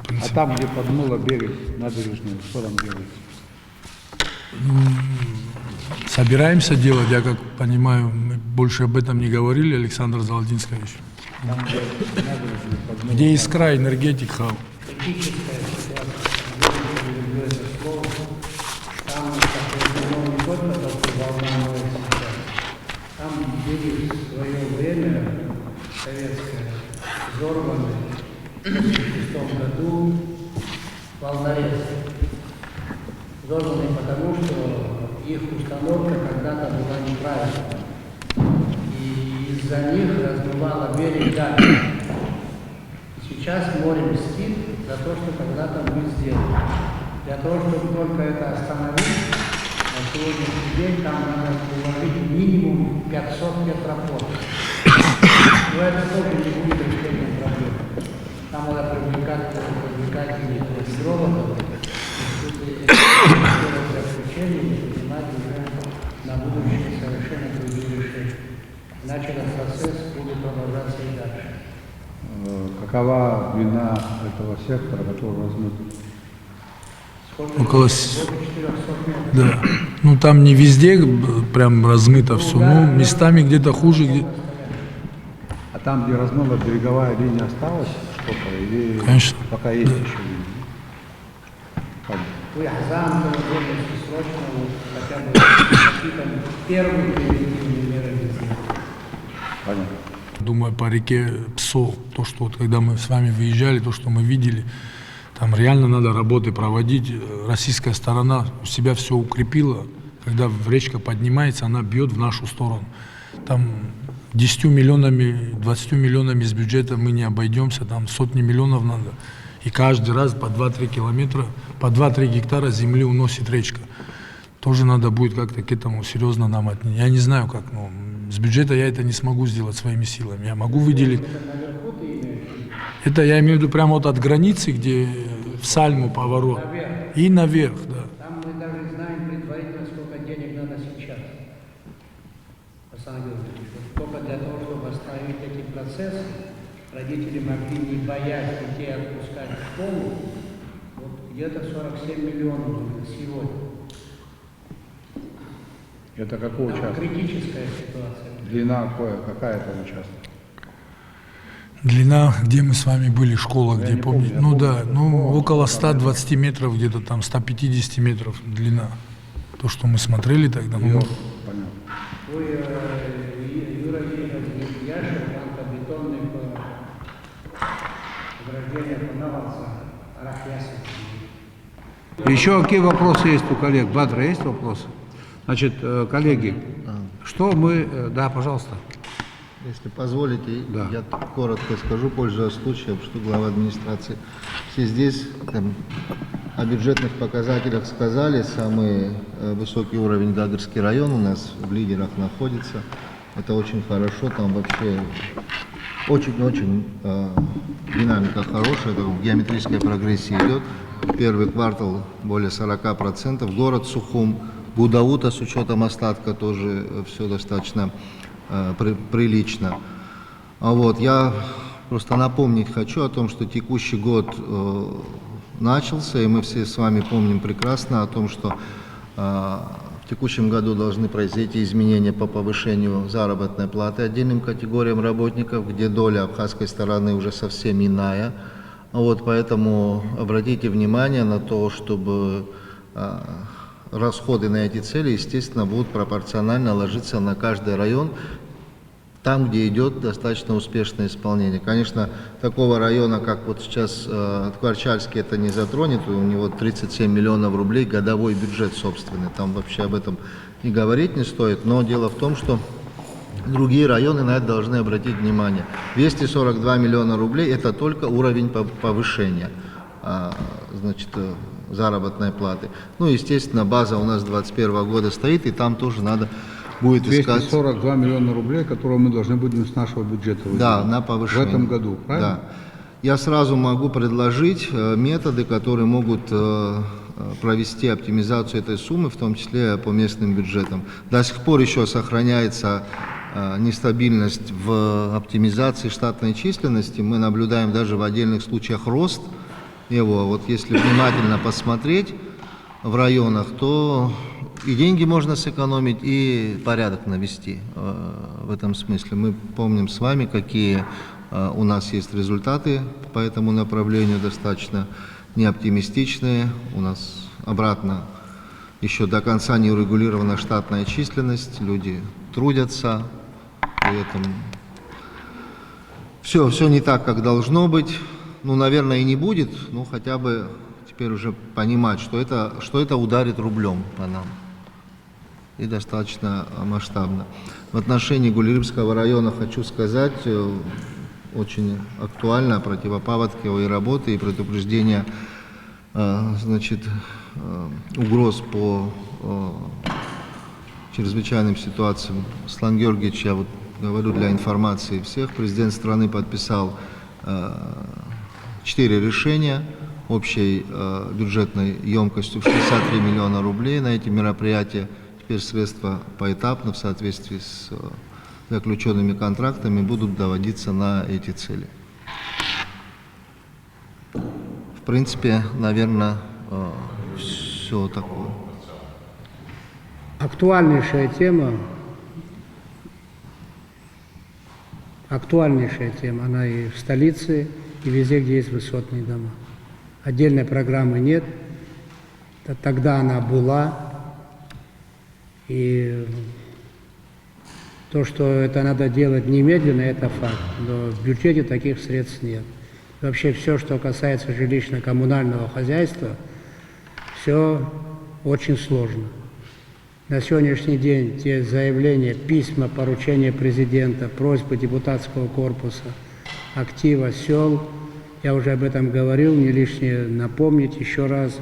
А там, где подмыло берег набережную, что там делается? Собираемся делать, я как понимаю, мы больше об этом не говорили, Александр Золотинскович. Где искра, энергетик, хаб. критическая ситуация. Я люблю это слово. Там, как не только волна моется сейчас, там были в свое время советское взорваны в 1966 году волнорез. Взорваны потому, что их установка когда-то была неправильной. И из-за них размывало берег дальше. Сейчас море мстит за то, что когда-то мы сделали. Для того, чтобы только это остановить, на сегодняшний день там надо уложить минимум 500 метропорт. Но это тоже не будет решением проблемы. Там надо привлекать гидрологов, и заключение принимать уже на будущее совершенно другие решения. Иначе этот процесс будет продолжаться и дальше. Какова длина этого сектора, который размыт? Около 400 метров. Да. Ну там не везде прям размыто все, но местами где-то хуже. А там, где размыла береговая линия, осталось что-то? Или Конечно. Пока есть еще линия? Срочно хотя бы какие-то первые превентивные меры сделать. Понятно. Думаю, по реке Псо, то, что вот когда мы с вами выезжали, то, что мы видели, там реально надо работы проводить. Российская сторона у себя все укрепила. Когда речка поднимается, она бьет в нашу сторону. Там 10 миллионами, 20 миллионами из бюджета мы не обойдемся, там сотни миллионов надо. И каждый раз по 2-3 километра, по 2-3 гектара земли уносит речка. Тоже надо будет как-то к этому серьезно нам отнести. Я не знаю, как, но с бюджета я это не смогу сделать своими силами. Я могу выделить... Это я имею в виду прямо вот от границы, где в Сальму поворот. И наверх, да. Там мы даже знаем предварительно, сколько денег надо сейчас. Только для того, чтобы остановить эти процессы, родители могли, не боясь детей отпускать в школу, вот где-то 47 миллионов сегодня. Это какой участок? Критическая ситуация. Длина какая это участок? Длина, где мы с вами были, школа, где, помните? Ну да, ну около 120 метров, где-то там 150 метров длина. То, что мы смотрели тогда. Ну, понятно. Юра Яшев, бетонный ограждение Наварца, Арахьяса. Еще какие вопросы есть у коллег? Бадра, есть вопросы? Значит, коллеги, что мы... Да, пожалуйста. Если позволите, да. Я коротко скажу, пользуясь случаем, что глава администрации. Все здесь там, о бюджетных показателях сказали. Самый высокий уровень Гагарский район у нас в лидерах находится. Это очень хорошо, там вообще очень-очень динамика хорошая, в геометрической прогрессии идет. Первый квартал более 40%. Город Сухум, Гудаута с учетом остатка тоже все достаточно прилично. Вот, я просто напомнить хочу о том, что текущий год начался, и мы все с вами помним прекрасно о том, что в текущем году должны произойти изменения по повышению заработной платы отдельным категориям работников, где доля абхазской стороны уже совсем иная. Вот, поэтому обратите внимание на то, чтобы расходы на эти цели, естественно, будут пропорционально ложиться на каждый район, там, где идет достаточно успешное исполнение. Конечно, такого района, как вот сейчас Ткварчальский, это не затронет, у него 37 миллионов рублей годовой бюджет собственный, там вообще об этом и говорить не стоит, но дело в том, что другие районы на это должны обратить внимание. 242 миллиона рублей – это только уровень повышения, значит, заработной платы. Ну, естественно, база у нас 2021 года стоит, и там тоже надо будет искать... 242 миллиона рублей, которые мы должны будем с нашего бюджета выделить. Да, на повышение. В этом году, правильно? Да. Я сразу могу предложить методы, которые могут провести оптимизацию этой суммы, в том числе по местным бюджетам. До сих пор еще сохраняется нестабильность в оптимизации штатной численности. Мы наблюдаем даже в отдельных случаях рост его. Вот если внимательно посмотреть в районах, то и деньги можно сэкономить, и порядок навести в этом смысле. Мы помним с вами, какие у нас есть результаты по этому направлению достаточно неоптимистичные. У нас обратно еще до конца не урегулирована штатная численность, люди трудятся, при этом все не так, как должно быть. Ну, наверное, и не будет, но хотя бы теперь уже понимать, что это ударит рублем по нам. И достаточно масштабно. В отношении Гулерыбского района хочу сказать, очень актуально противопаводковые работы и предупреждение угроз по чрезвычайным ситуациям. Аслан Георгиевич, я вот говорю для информации всех, президент страны подписал 4 решения общей бюджетной емкостью в 63 миллиона рублей на эти мероприятия. Теперь средства поэтапно в соответствии с заключенными контрактами будут доводиться на эти цели. В принципе, наверное, все такое. Актуальнейшая тема, она и в столице, и везде, где есть высотные дома. Отдельной программы нет, тогда она была, и то, что это надо делать немедленно, это факт, но в бюджете таких средств нет. Вообще все, что касается жилищно-коммунального хозяйства, все очень сложно. На сегодняшний день те заявления, письма, поручения президента, просьбы депутатского корпуса, актива сел, я уже об этом говорил, не лишнее напомнить еще раз,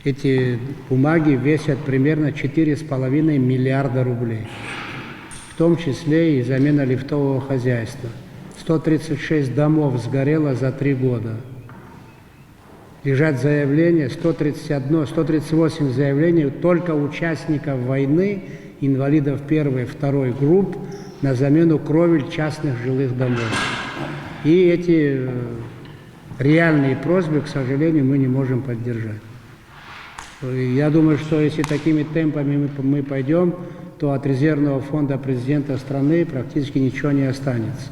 эти бумаги весят примерно 4,5 миллиарда рублей, в том числе и замена лифтового хозяйства. 136 домов сгорело за 3 года. Лежат заявления, 138 заявлений только участников войны, инвалидов 1 и 2 групп на замену кровель частных жилых домов. И эти реальные просьбы, к сожалению, мы не можем поддержать. Я думаю, что если такими темпами мы пойдем, то от резервного фонда президента страны практически ничего не останется.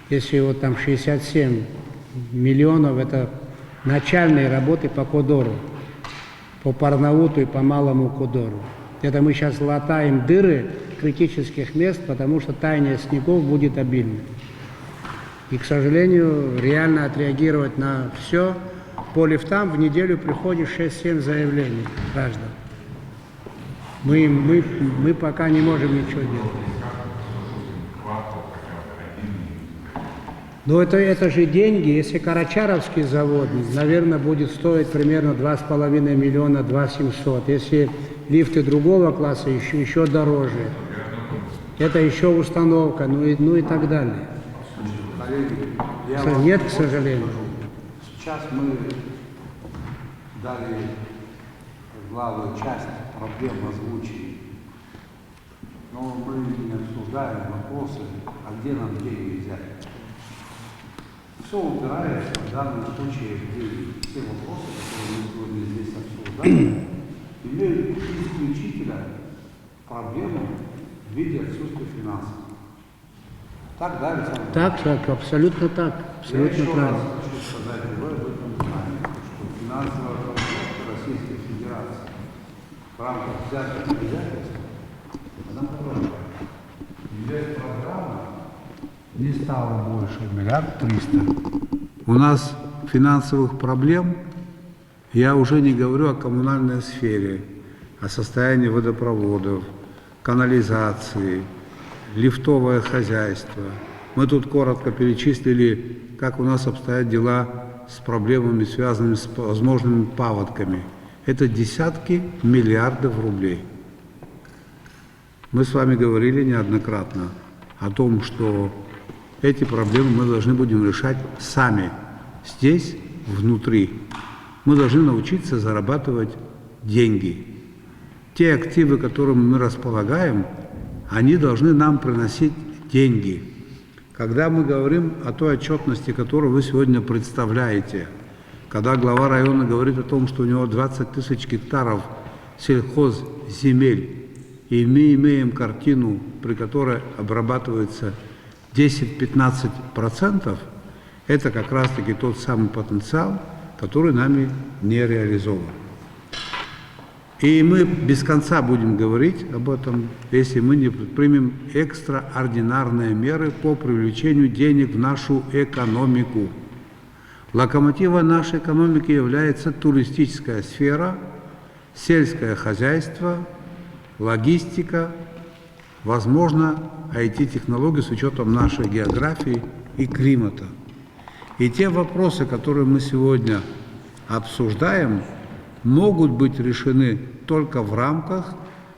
Если вот там 67 миллионов, это начальные работы по Кодору, по Парнауту и по Малому Кодору. Это мы сейчас латаем дыры критических мест, потому что таяние снегов будет обильным. И, к сожалению, реально отреагировать на все. По лифтам в неделю приходит 6-7 заявлений каждого. Мы пока не можем ничего делать. Но это же деньги. Если Карачаровский завод, наверное, будет стоить примерно 2,5 миллиона, 2,700. Если лифты другого класса, еще дороже. Это еще установка, ну и так далее. Нет, к сожалению. Сейчас мы дали главную часть проблем озвучили. Но мы не обсуждаем вопросы, а где нам деньги взять. Все упирается в данном случае в деньги. Все вопросы, которые мы сегодня здесь обсуждаем, имеют исключительно проблему в виде отсутствия финансов. Так, да, Александр? Так, абсолютно так. Абсолютно Я еще правильно. раз хочу сказать, вы об этом знаете, что финансовая поддержка Российской Федерации в рамках взятых обязательств, она продолжает. Бюджет программы не стало больше 1 300 000 000. У нас финансовых проблем, я уже не говорю о коммунальной сфере, о состоянии водопроводов, канализации, лифтовое хозяйство. Мы тут коротко перечислили, как у нас обстоят дела с проблемами, связанными с возможными паводками. Это десятки миллиардов рублей. Мы с вами говорили неоднократно о том, что эти проблемы мы должны будем решать сами, здесь, внутри. Мы должны научиться зарабатывать деньги. Те активы, которыми мы располагаем, они должны нам приносить деньги. Когда мы говорим о той отчетности, которую вы сегодня представляете, когда глава района говорит о том, что у него 20 000 гектаров сельхозземель, и мы имеем картину, при которой обрабатывается 10-15% это как раз-таки тот самый потенциал, который нами не реализован. И мы без конца будем говорить об этом, если мы не предпримем экстраординарные меры по привлечению денег в нашу экономику. Локомотивом нашей экономики является туристическая сфера, сельское хозяйство, логистика, возможно, IT-технологии с учетом нашей географии и климата. И те вопросы, которые мы сегодня обсуждаем, могут быть решены только в рамках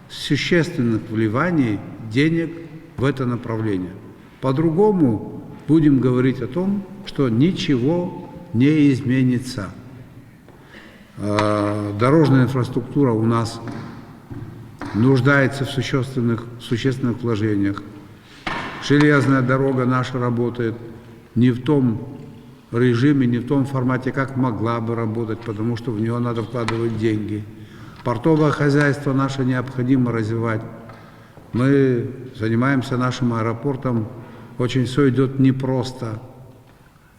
существенных вливаний денег в это направление. По-другому будем говорить о том, что ничего не изменится. Дорожная инфраструктура у нас нуждается в существенных вложениях. Железная дорога наша работает не в том режиме, не в том формате, как могла бы работать, потому что в нее надо вкладывать деньги. Портовое хозяйство наше необходимо развивать. Мы занимаемся нашим аэропортом. Очень все идет непросто.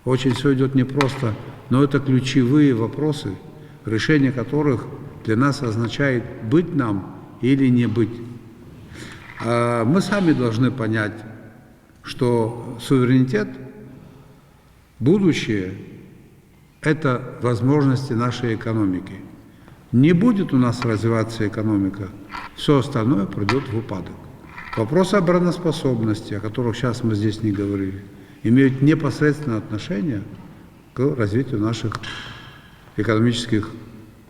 Очень все идет непросто, но это ключевые вопросы, решение которых для нас означает быть нам или не быть. Мы сами должны понять, что суверенитет, будущее – это возможности нашей экономики. Не будет у нас развиваться экономика, все остальное придет в упадок. Вопросы обороноспособности, о которых сейчас мы здесь не говорили, имеют непосредственное отношение к развитию наших экономических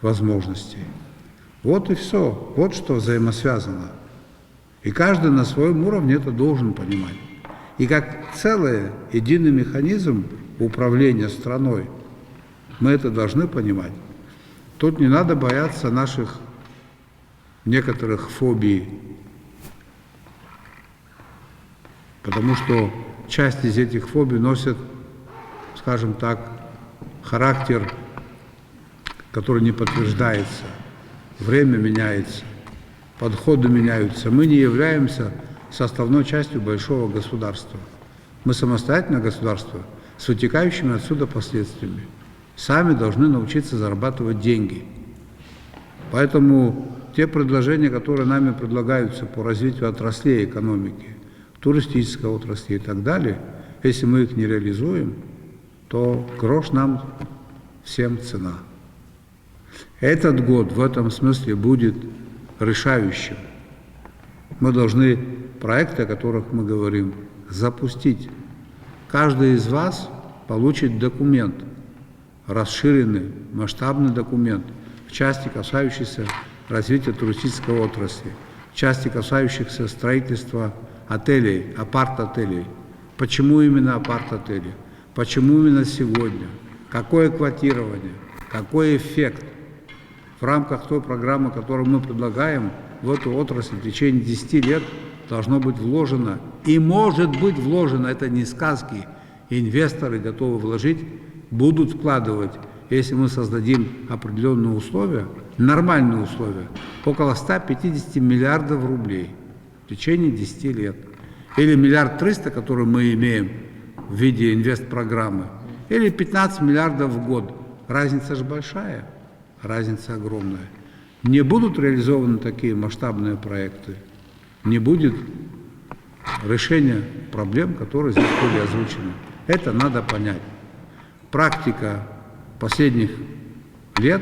возможностей. Вот и все, вот что взаимосвязано. И каждый на своем уровне это должен понимать. И как целый единый механизм управления страной мы это должны понимать. Тут не надо бояться наших некоторых фобий, потому что часть из этих фобий носит, скажем так, характер, который не подтверждается. Время меняется, подходы меняются. Мы не являемся составной частью большого государства. Мы самостоятельное государство с вытекающими отсюда последствиями. Сами должны научиться зарабатывать деньги. Поэтому те предложения, которые нами предлагаются по развитию отраслей экономики, туристической отрасли и так далее, если мы их не реализуем, то грош нам всем цена. Этот год в этом смысле будет решающим. Мы должны проекты, о которых мы говорим, запустить. Каждый из вас получит документ, расширенный, масштабный документ в части, касающейся развития туристической отрасли, в части, касающихся строительства отелей, апарт-отелей. Почему именно апарт-отели? Почему именно сегодня? Какое квотирование? Какой эффект в рамках той программы, которую мы предлагаем, в эту отрасль в течение 10 лет должно быть вложено и может быть вложено, это не сказки, инвесторы готовы вложить, будут вкладывать, если мы создадим определенные условия, нормальные условия, около 150 миллиардов рублей в течение 10 лет. Или 1 300 000 000, который мы имеем в виде инвестпрограммы, или 15 миллиардов в год. Разница же большая, разница огромная. Не будут реализованы такие масштабные проекты, не будет решения проблем, которые здесь были озвучены. Это надо понять. Практика последних лет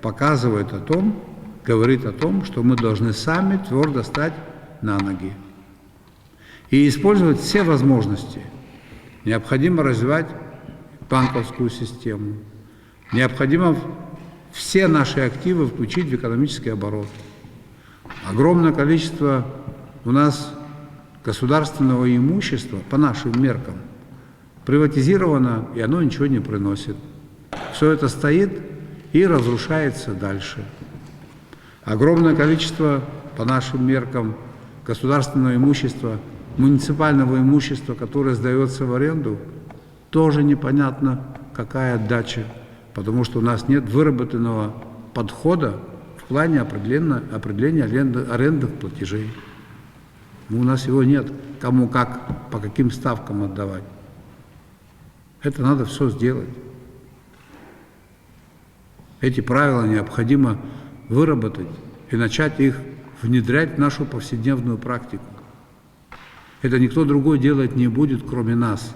показывает о том, говорит о том, что мы должны сами твердо стать на ноги и использовать все возможности. Необходимо развивать банковскую систему, необходимо все наши активы включить в экономический оборот. Огромное количество у нас государственного имущества, по нашим меркам, приватизировано, и оно ничего не приносит. Все это стоит и разрушается дальше. Огромное количество, по нашим меркам, государственного имущества, муниципального имущества, которое сдается в аренду, тоже непонятно, какая отдача, потому что у нас нет выработанного подхода в плане определения арендных платежей. У нас его нет. Кому как, по каким ставкам отдавать. Это надо все сделать. Эти правила необходимо выработать и начать их внедрять в нашу повседневную практику. Это никто другой делать не будет, кроме нас.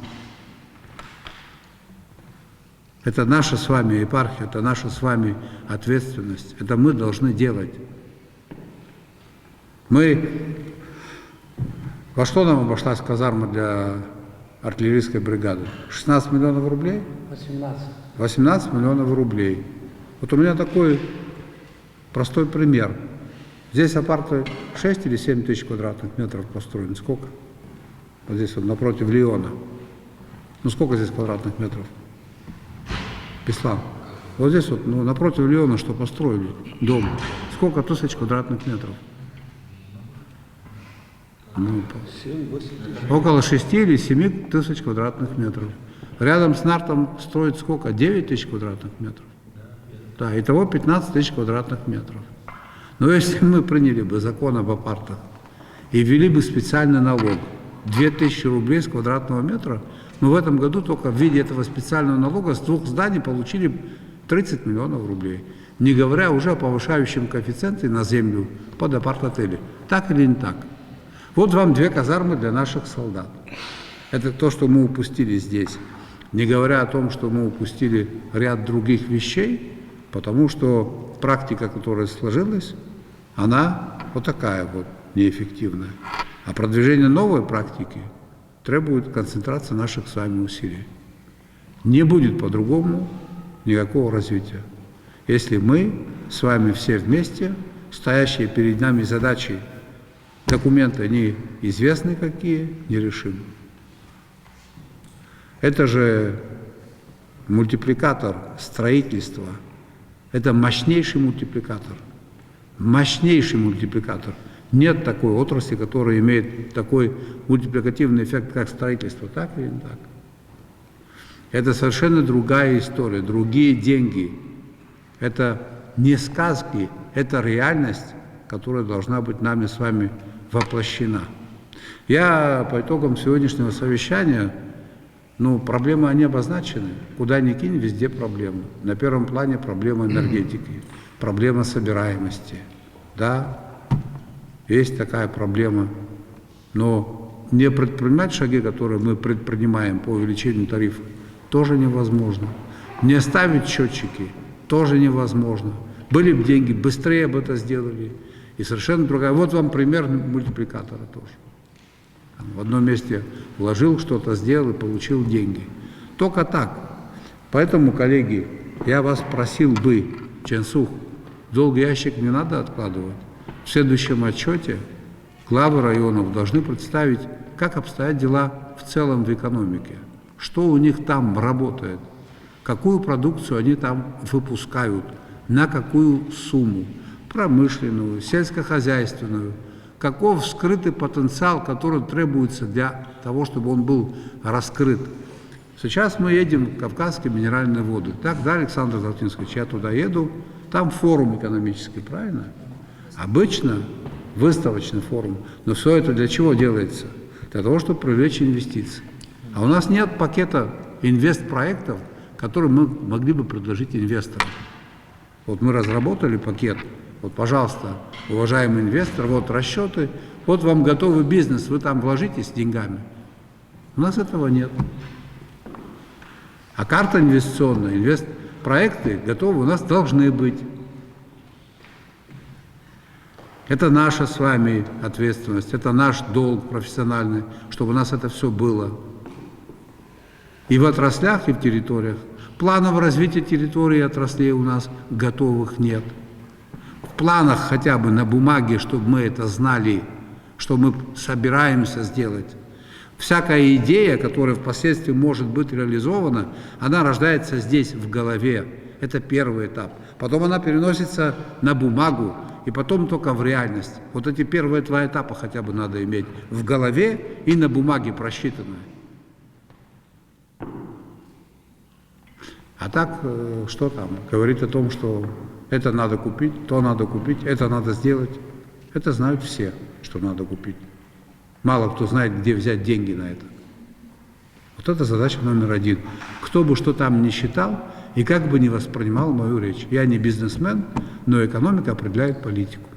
Это наша с вами епархия, это наша с вами ответственность. Это мы должны делать. Во что нам обошлась казарма для артиллерийской бригады? 16 миллионов рублей? 18. 18 миллионов рублей. Вот у меня такой простой пример. Здесь апарты 6 или 7 тысяч квадратных метров построены. Сколько? Вот здесь вот напротив Лиона. Ну сколько здесь квадратных метров? Беслан. Вот здесь вот, ну, напротив Лиона, что построили дом. Сколько тысяч квадратных метров? Ну, около 6 или 7 тысяч квадратных метров. Рядом с Нартом строить сколько? 9 тысяч квадратных метров. Да, итого 15 тысяч квадратных метров. Но если мы приняли бы закон об апартах и ввели бы специальный налог 2000 рублей с квадратного метра, мы в этом году только в виде этого специального налога с 2 зданий получили 30 миллионов рублей. Не говоря уже о повышающем коэффициенте на землю под апарт-отели. Так или не так? Вот вам 2 казармы для наших солдат. Это то, что мы упустили здесь. Не говоря о том, что мы упустили ряд других вещей, потому что практика, которая сложилась, она вот такая вот, неэффективная. А продвижение новой практики требует концентрации наших с вами усилий. Не будет по-другому никакого развития, если мы с вами все вместе, стоящие перед нами задачи, документы неизвестны какие, не решим. Это же мультипликатор строительства. Это мощнейший мультипликатор. Мощнейший мультипликатор. Нет такой отрасли, которая имеет такой мультипликативный эффект, как строительство. Так или не так? Это совершенно другая история, другие деньги. Это не сказки, это реальность, которая должна быть нами с вами воплощена. Я по итогам сегодняшнего совещания, проблемы они обозначены. Куда ни кинь, везде проблемы. На первом плане проблема энергетики, проблема собираемости. Да, есть такая проблема. Но не предпринимать шаги, которые мы предпринимаем по увеличению тарифов, тоже невозможно. Не ставить счетчики тоже невозможно. Были бы деньги, быстрее бы это сделали. И совершенно другая. Вот вам пример мультипликатора тоже. В одном месте вложил что-то, сделал и получил деньги. Только так. Поэтому, коллеги, я вас просил бы, Ченсух, долгий ящик не надо откладывать. В следующем отчете главы районов должны представить, как обстоят дела в целом в экономике, что у них там работает, какую продукцию они там выпускают, на какую сумму, промышленную, сельскохозяйственную, каков скрытый потенциал, который требуется для того, чтобы он был раскрыт. Сейчас мы едем в Кавказские минеральные воды. Так, да, Александр Золотинский, я туда еду, там форум экономический, правильно? Обычно выставочный форум. Но все это для чего делается? Для того, чтобы привлечь инвестиции. А у нас нет пакета инвестпроектов, которые мы могли бы предложить инвесторам. Вот мы разработали пакет. Вот, пожалуйста, уважаемый инвестор, вот расчеты, вот вам готовый бизнес, вы там вложитесь деньгами. У нас этого нет. А карта инвестиционная, инвестпроекты готовы у нас должны быть. Это наша с вами ответственность, это наш долг профессиональный, чтобы у нас это все было. И в отраслях, и в территориях. Планов развития территории и отраслей у нас готовых нет. В планах хотя бы на бумаге, чтобы мы это знали, что мы собираемся сделать. Всякая идея, которая впоследствии может быть реализована, она рождается здесь, в голове. Это первый этап. Потом она переносится на бумагу, и потом только в реальность. Вот эти первые 2 этапа хотя бы надо иметь в голове и на бумаге просчитанные. А так, что там? Говорить о том, что это надо купить, то надо купить, это надо сделать. Это знают все, что надо купить. Мало кто знает, где взять деньги на это. Вот это задача номер один. Кто бы что там ни считал и как бы ни воспринимал мою речь. Я не бизнесмен, но экономика определяет политику.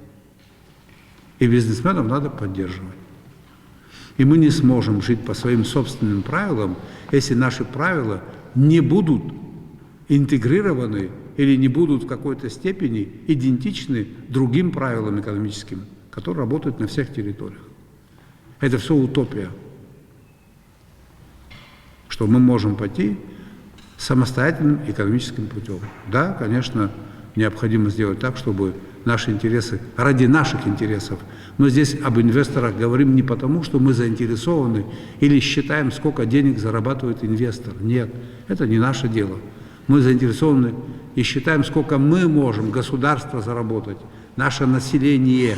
И бизнесменов надо поддерживать. И мы не сможем жить по своим собственным правилам, если наши правила не будут интегрированы или не будут в какой-то степени идентичны другим правилам экономическим, которые работают на всех территориях. Это все утопия. Что мы можем пойти самостоятельным экономическим путем. Да, конечно, необходимо сделать так, чтобы наши интересы, ради наших интересов. Мы здесь об инвесторах говорим не потому, что мы заинтересованы или считаем, сколько денег зарабатывает инвестор. Нет, это не наше дело. Мы заинтересованы и считаем, сколько мы можем, государство, заработать, наше население.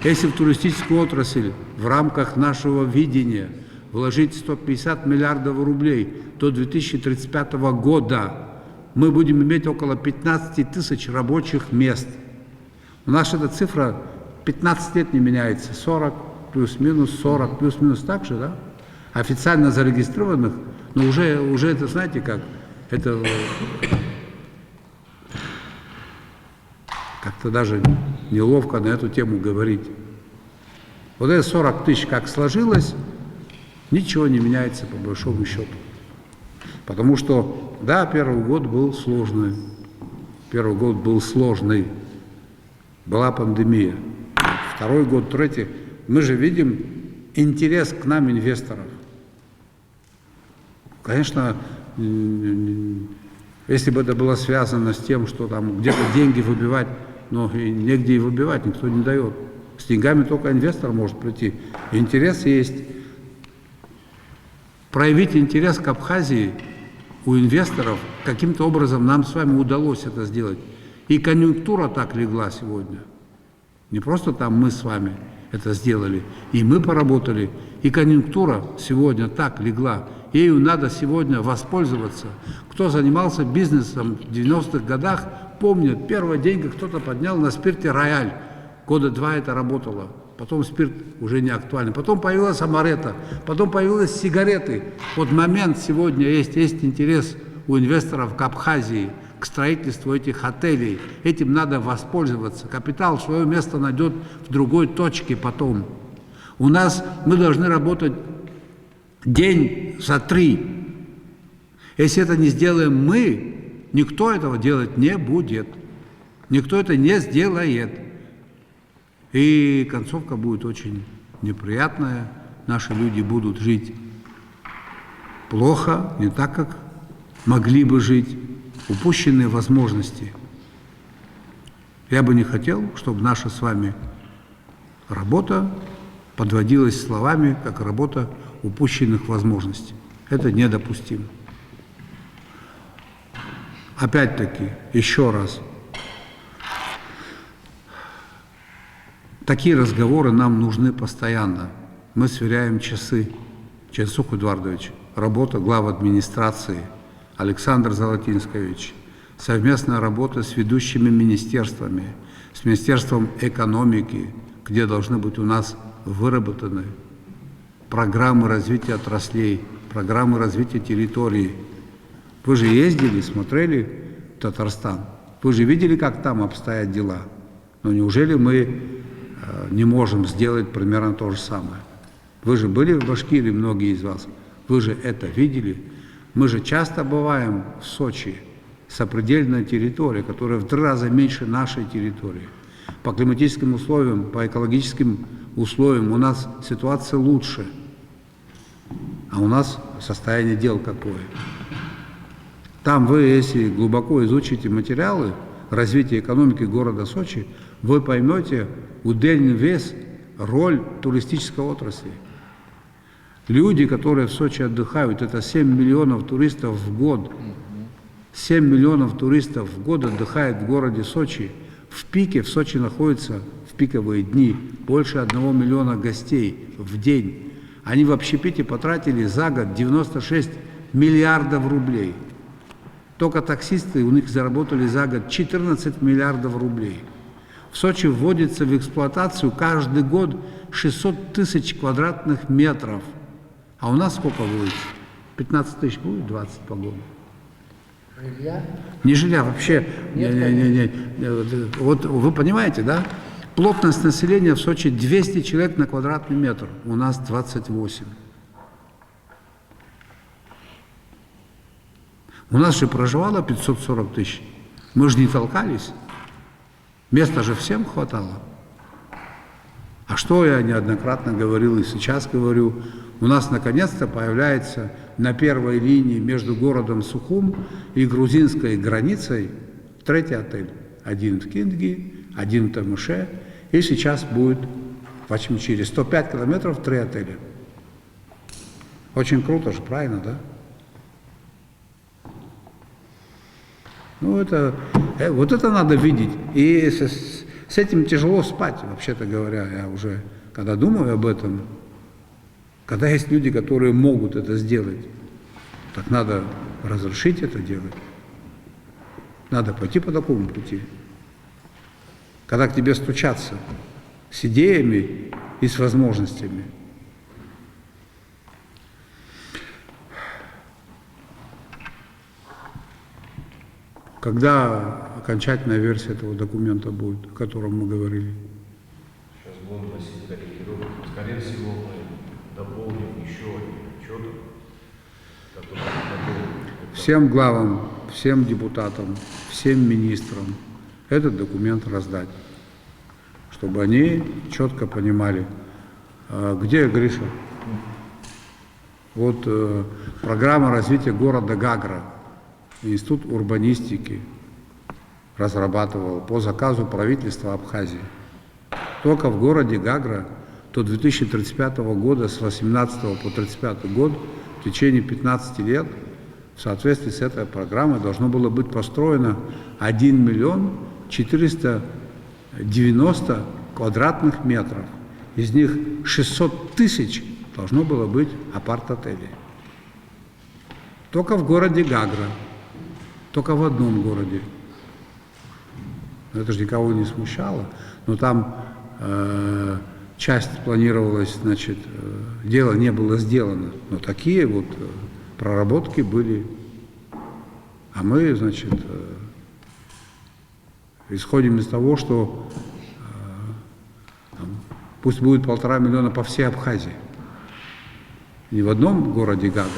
Если в туристическую отрасль в рамках нашего видения вложить 150 миллиардов рублей до 2035 года, мы будем иметь около 15 тысяч рабочих мест. У нас эта цифра 15 лет не меняется, 40 плюс-минус, 40 плюс-минус, так же, да? Официально зарегистрированных, но уже это, знаете как, это как-то даже неловко на эту тему говорить. Вот это 40 тысяч как сложилось, ничего не меняется по большому счету. Потому что, да, первый год был сложный. Первый год был сложный. Была пандемия. Второй год, третий. Мы же видим интерес к нам инвесторов. Конечно, если бы это было связано с тем, что там где-то деньги выбивать, но и негде и выбивать, никто не дает. С деньгами только инвестор может прийти. Интерес есть. Проявить интерес к Абхазии у инвесторов каким-то образом нам с вами удалось это сделать. И конъюнктура так легла сегодня. Не просто там мы с вами это сделали, и мы поработали, и конъюнктура сегодня так легла. Ею надо сегодня воспользоваться. Кто занимался бизнесом в 90-х годах, помнит, первые деньги кто-то поднял на спирте «Рояль». Года 2 это работало. Потом спирт уже не актуальный. Потом появилась амаретто, потом появились сигареты. Вот момент сегодня есть интерес у инвесторов к Абхазии, к строительству этих отелей. Этим надо воспользоваться. Капитал свое место найдет в другой точке потом. У нас мы должны работать день за 3. Если это не сделаем мы, никто этого делать не будет. Никто это не сделает. И концовка будет очень неприятная. Наши люди будут жить плохо, не так, как могли бы жить. Упущенные возможности. Я бы не хотел, чтобы наша с вами работа подводилась словами, как работа упущенных возможностей. Это недопустимо. Опять-таки, еще раз. Такие разговоры нам нужны постоянно. Мы сверяем часы. Ченсух Эдуардович, работа глав администрации, Александр Золотинскович, совместная работа с ведущими министерствами, с Министерством экономики, где должны быть у нас выработаны программы развития отраслей, программы развития территорий. Вы же ездили, смотрели Татарстан, вы же видели, как там обстоят дела. Но неужели мы не можем сделать примерно то же самое? Вы же были в Башкирии, многие из вас, вы же это видели. Мы же часто бываем в Сочи, сопредельная территория, которая в 3 раза меньше нашей территории. По климатическим условиям, по экологическим условиям у нас ситуация лучше. А у нас состояние дел какое. Там вы, если глубоко изучите материалы развития экономики города Сочи, вы поймете удельный вес, роль туристической отрасли. Люди, которые в Сочи отдыхают, это 7 миллионов туристов в год. 7 миллионов туристов в год отдыхает в городе Сочи. В пике в Сочи находится в пиковые дни больше 1 миллиона гостей в день. Они в общепите потратили за год 96 миллиардов рублей. Только таксисты у них заработали за год 14 миллиардов рублей. В Сочи вводится в эксплуатацию каждый год 600 тысяч квадратных метров. А у нас сколько будет? 15 тысяч будет, 20 по году. Жилья? Не жилья, вообще. Нет, Вот вы понимаете, да? Плотность населения в Сочи 200 человек на квадратный метр. У нас 28. У нас же проживало 540 тысяч. Мы же не толкались. Места же всем хватало. А что я неоднократно говорил и сейчас говорю, у нас наконец-то появляется на первой линии между городом Сухум и грузинской границей третий отель. Один в Киндги, один в Тамыше, и сейчас будет в Ачмечире. 105 километров, 3 отеля. Очень круто же, правильно, да? Ну, вот это надо видеть. И с этим тяжело спать, вообще-то говоря. Я уже, когда думаю об этом, когда есть люди, которые могут это сделать, так надо разрешить это делать. Надо пойти по такому пути. Когда к тебе стучатся с идеями и с возможностями. Когда окончательная версия этого документа будет, о котором мы говорили? Сейчас будем вносить корректировки. Скорее всего, мы дополним еще отчеты, которые Всем главам, всем депутатам, всем министрам этот документ раздать, чтобы они четко понимали, где Гриша. Вот программа развития города Гагра. Институт урбанистики разрабатывал по заказу правительства Абхазии. Только в городе Гагра до 2035 года, с 18 по 35 год, в течение 15 лет, в соответствии с этой программой, должно было быть построено 1 миллион 490 квадратных метров. Из них 600 тысяч должно было быть апарт-отелей. Только в городе Гагра. Только в одном городе. Это же никого не смущало. Но там часть планировалась, значит, дело не было сделано. Но такие вот проработки были. А мы, значит, исходим из того, что пусть будет 1,5 миллиона по всей Абхазии. Не в одном городе Гагра.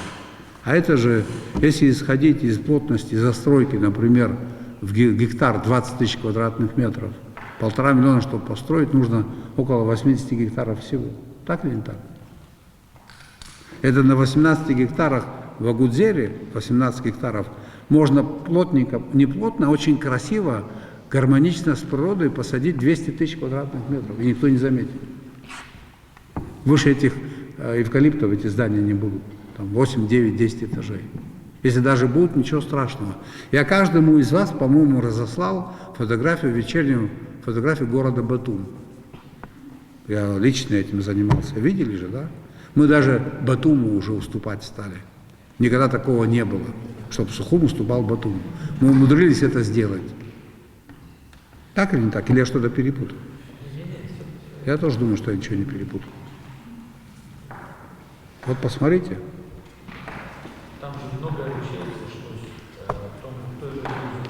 А это же, если исходить из плотности застройки, например, в гектар 20 тысяч квадратных метров, 1,5 миллиона, чтобы построить, нужно около 80 гектаров всего. Так или не так? Это на 18 гектарах в Агудзере, 18 гектаров, можно плотненько, не плотно, а очень красиво, гармонично с природой посадить 200 тысяч квадратных метров, и никто не заметит. Выше этих эвкалиптов эти здания не будут. 8, 9, 10 этажей. Если даже будут, ничего страшного. Я каждому из вас, по-моему, разослал фотографию, вечернюю фотографию города Батум. Я лично этим занимался. Видели же, да? Мы даже Батуму уже уступать стали. Никогда такого не было, чтобы Сухум уступал Батуму. Мы умудрились это сделать. Так или не так? Или я что-то перепутал? Я тоже думаю, что я ничего не перепутал. Вот посмотрите.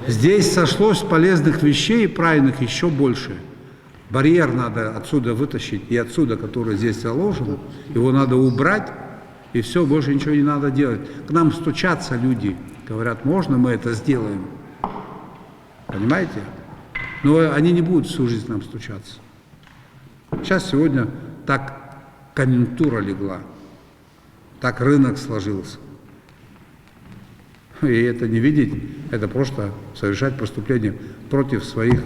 Здесь сошлось полезных вещей, правильных, еще больше. Барьер надо отсюда вытащить, и отсюда, который здесь заложен, его надо убрать, и все, больше ничего не надо делать. К нам стучатся люди, говорят, можно мы это сделаем? Понимаете? Но они не будут всю жизнь к нам стучаться. Сейчас сегодня так конъюнктура легла, так рынок сложился. И это не видеть, это просто совершать преступление против своих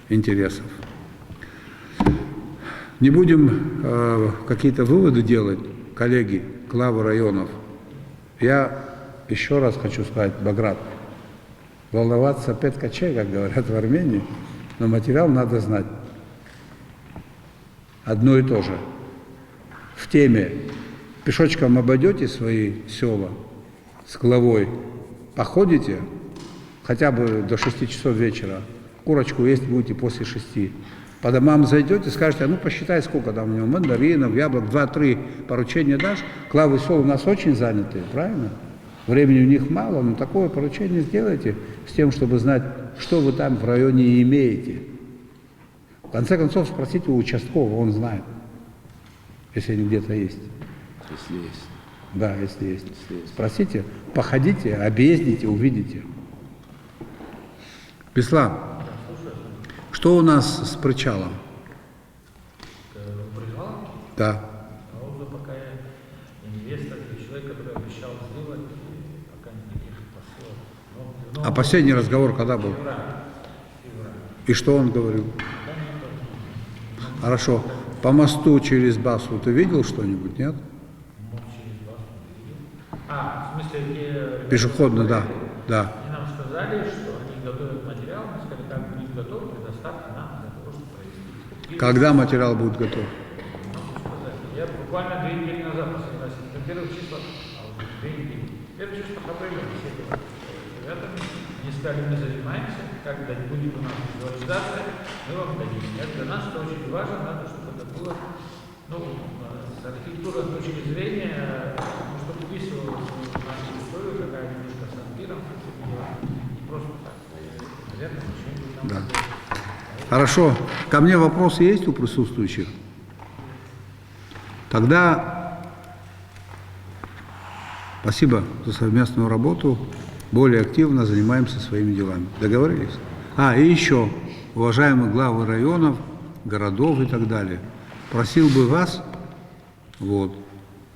интересов. Не будем какие-то выводы делать, коллеги, главы районов. Я еще раз хочу сказать, Баграт, волноваться 5 качей, как говорят в Армении, но материал надо знать. Одно и то же. В теме пешочком обойдете свои села, с главой, походите хотя бы до 6 часов вечера, курочку есть будете после 6, По домам зайдете, скажете, а ну посчитай, сколько там у него мандаринов, яблок, 2-3 поручения дашь. Главы сел у нас очень занятые, правильно? Времени у них мало, но такое поручение сделайте с тем, чтобы знать, что вы там в районе имеете. В конце концов, спросите у участкового, он знает, если они где-то есть. Если есть. Да, если есть. Спросите, походите, объездите, увидите. Беслан, что у нас с причалом? Да. Пока инвестор, человек, который обещал сделать, пока никаких посылок. А последний разговор когда был? И что он говорил? Хорошо. По мосту через Басу ты видел что-нибудь, нет? В смысле, Пешеходно, да. Да. Они нам сказали, что они готовят материал, мы сказали, как будет готов, предоставьте нам для того, чтобы провести. Когда материал будет готов? Я буквально 2 недели назад последний раз, на первых числах, а уже 2 недели. Первое число проблемы все ребятами. Они сказали, мы занимаемся, когда будет у нас визуализация, мы вам дадим. Для нас это очень важно, надо, чтобы это было, с архитектурной точки зрения, чтобы вписывалось в нашу историю, какая немножко с ампиром, не просто так. Наверное, что-нибудь там. Да. Хорошо. Ко мне вопросы есть у присутствующих? Тогда спасибо за совместную работу. Более активно занимаемся своими делами. Договорились? И еще, уважаемые главы районов, городов и так далее, просил бы вас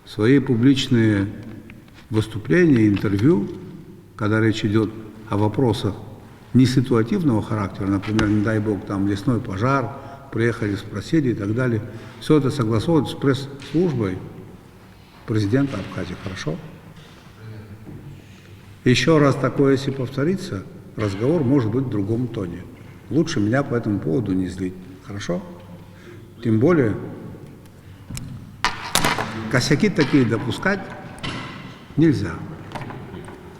свои публичные выступления, интервью, когда речь идет о вопросах не ситуативного характера, например, не дай бог, там лесной пожар, приехали, спросили и так далее, все это согласовывать с пресс-службой президента Абхазии, хорошо? Еще раз такое, если повторится, разговор может быть в другом тоне. Лучше меня по этому поводу не злить, хорошо? Тем более, косяки такие допускать нельзя.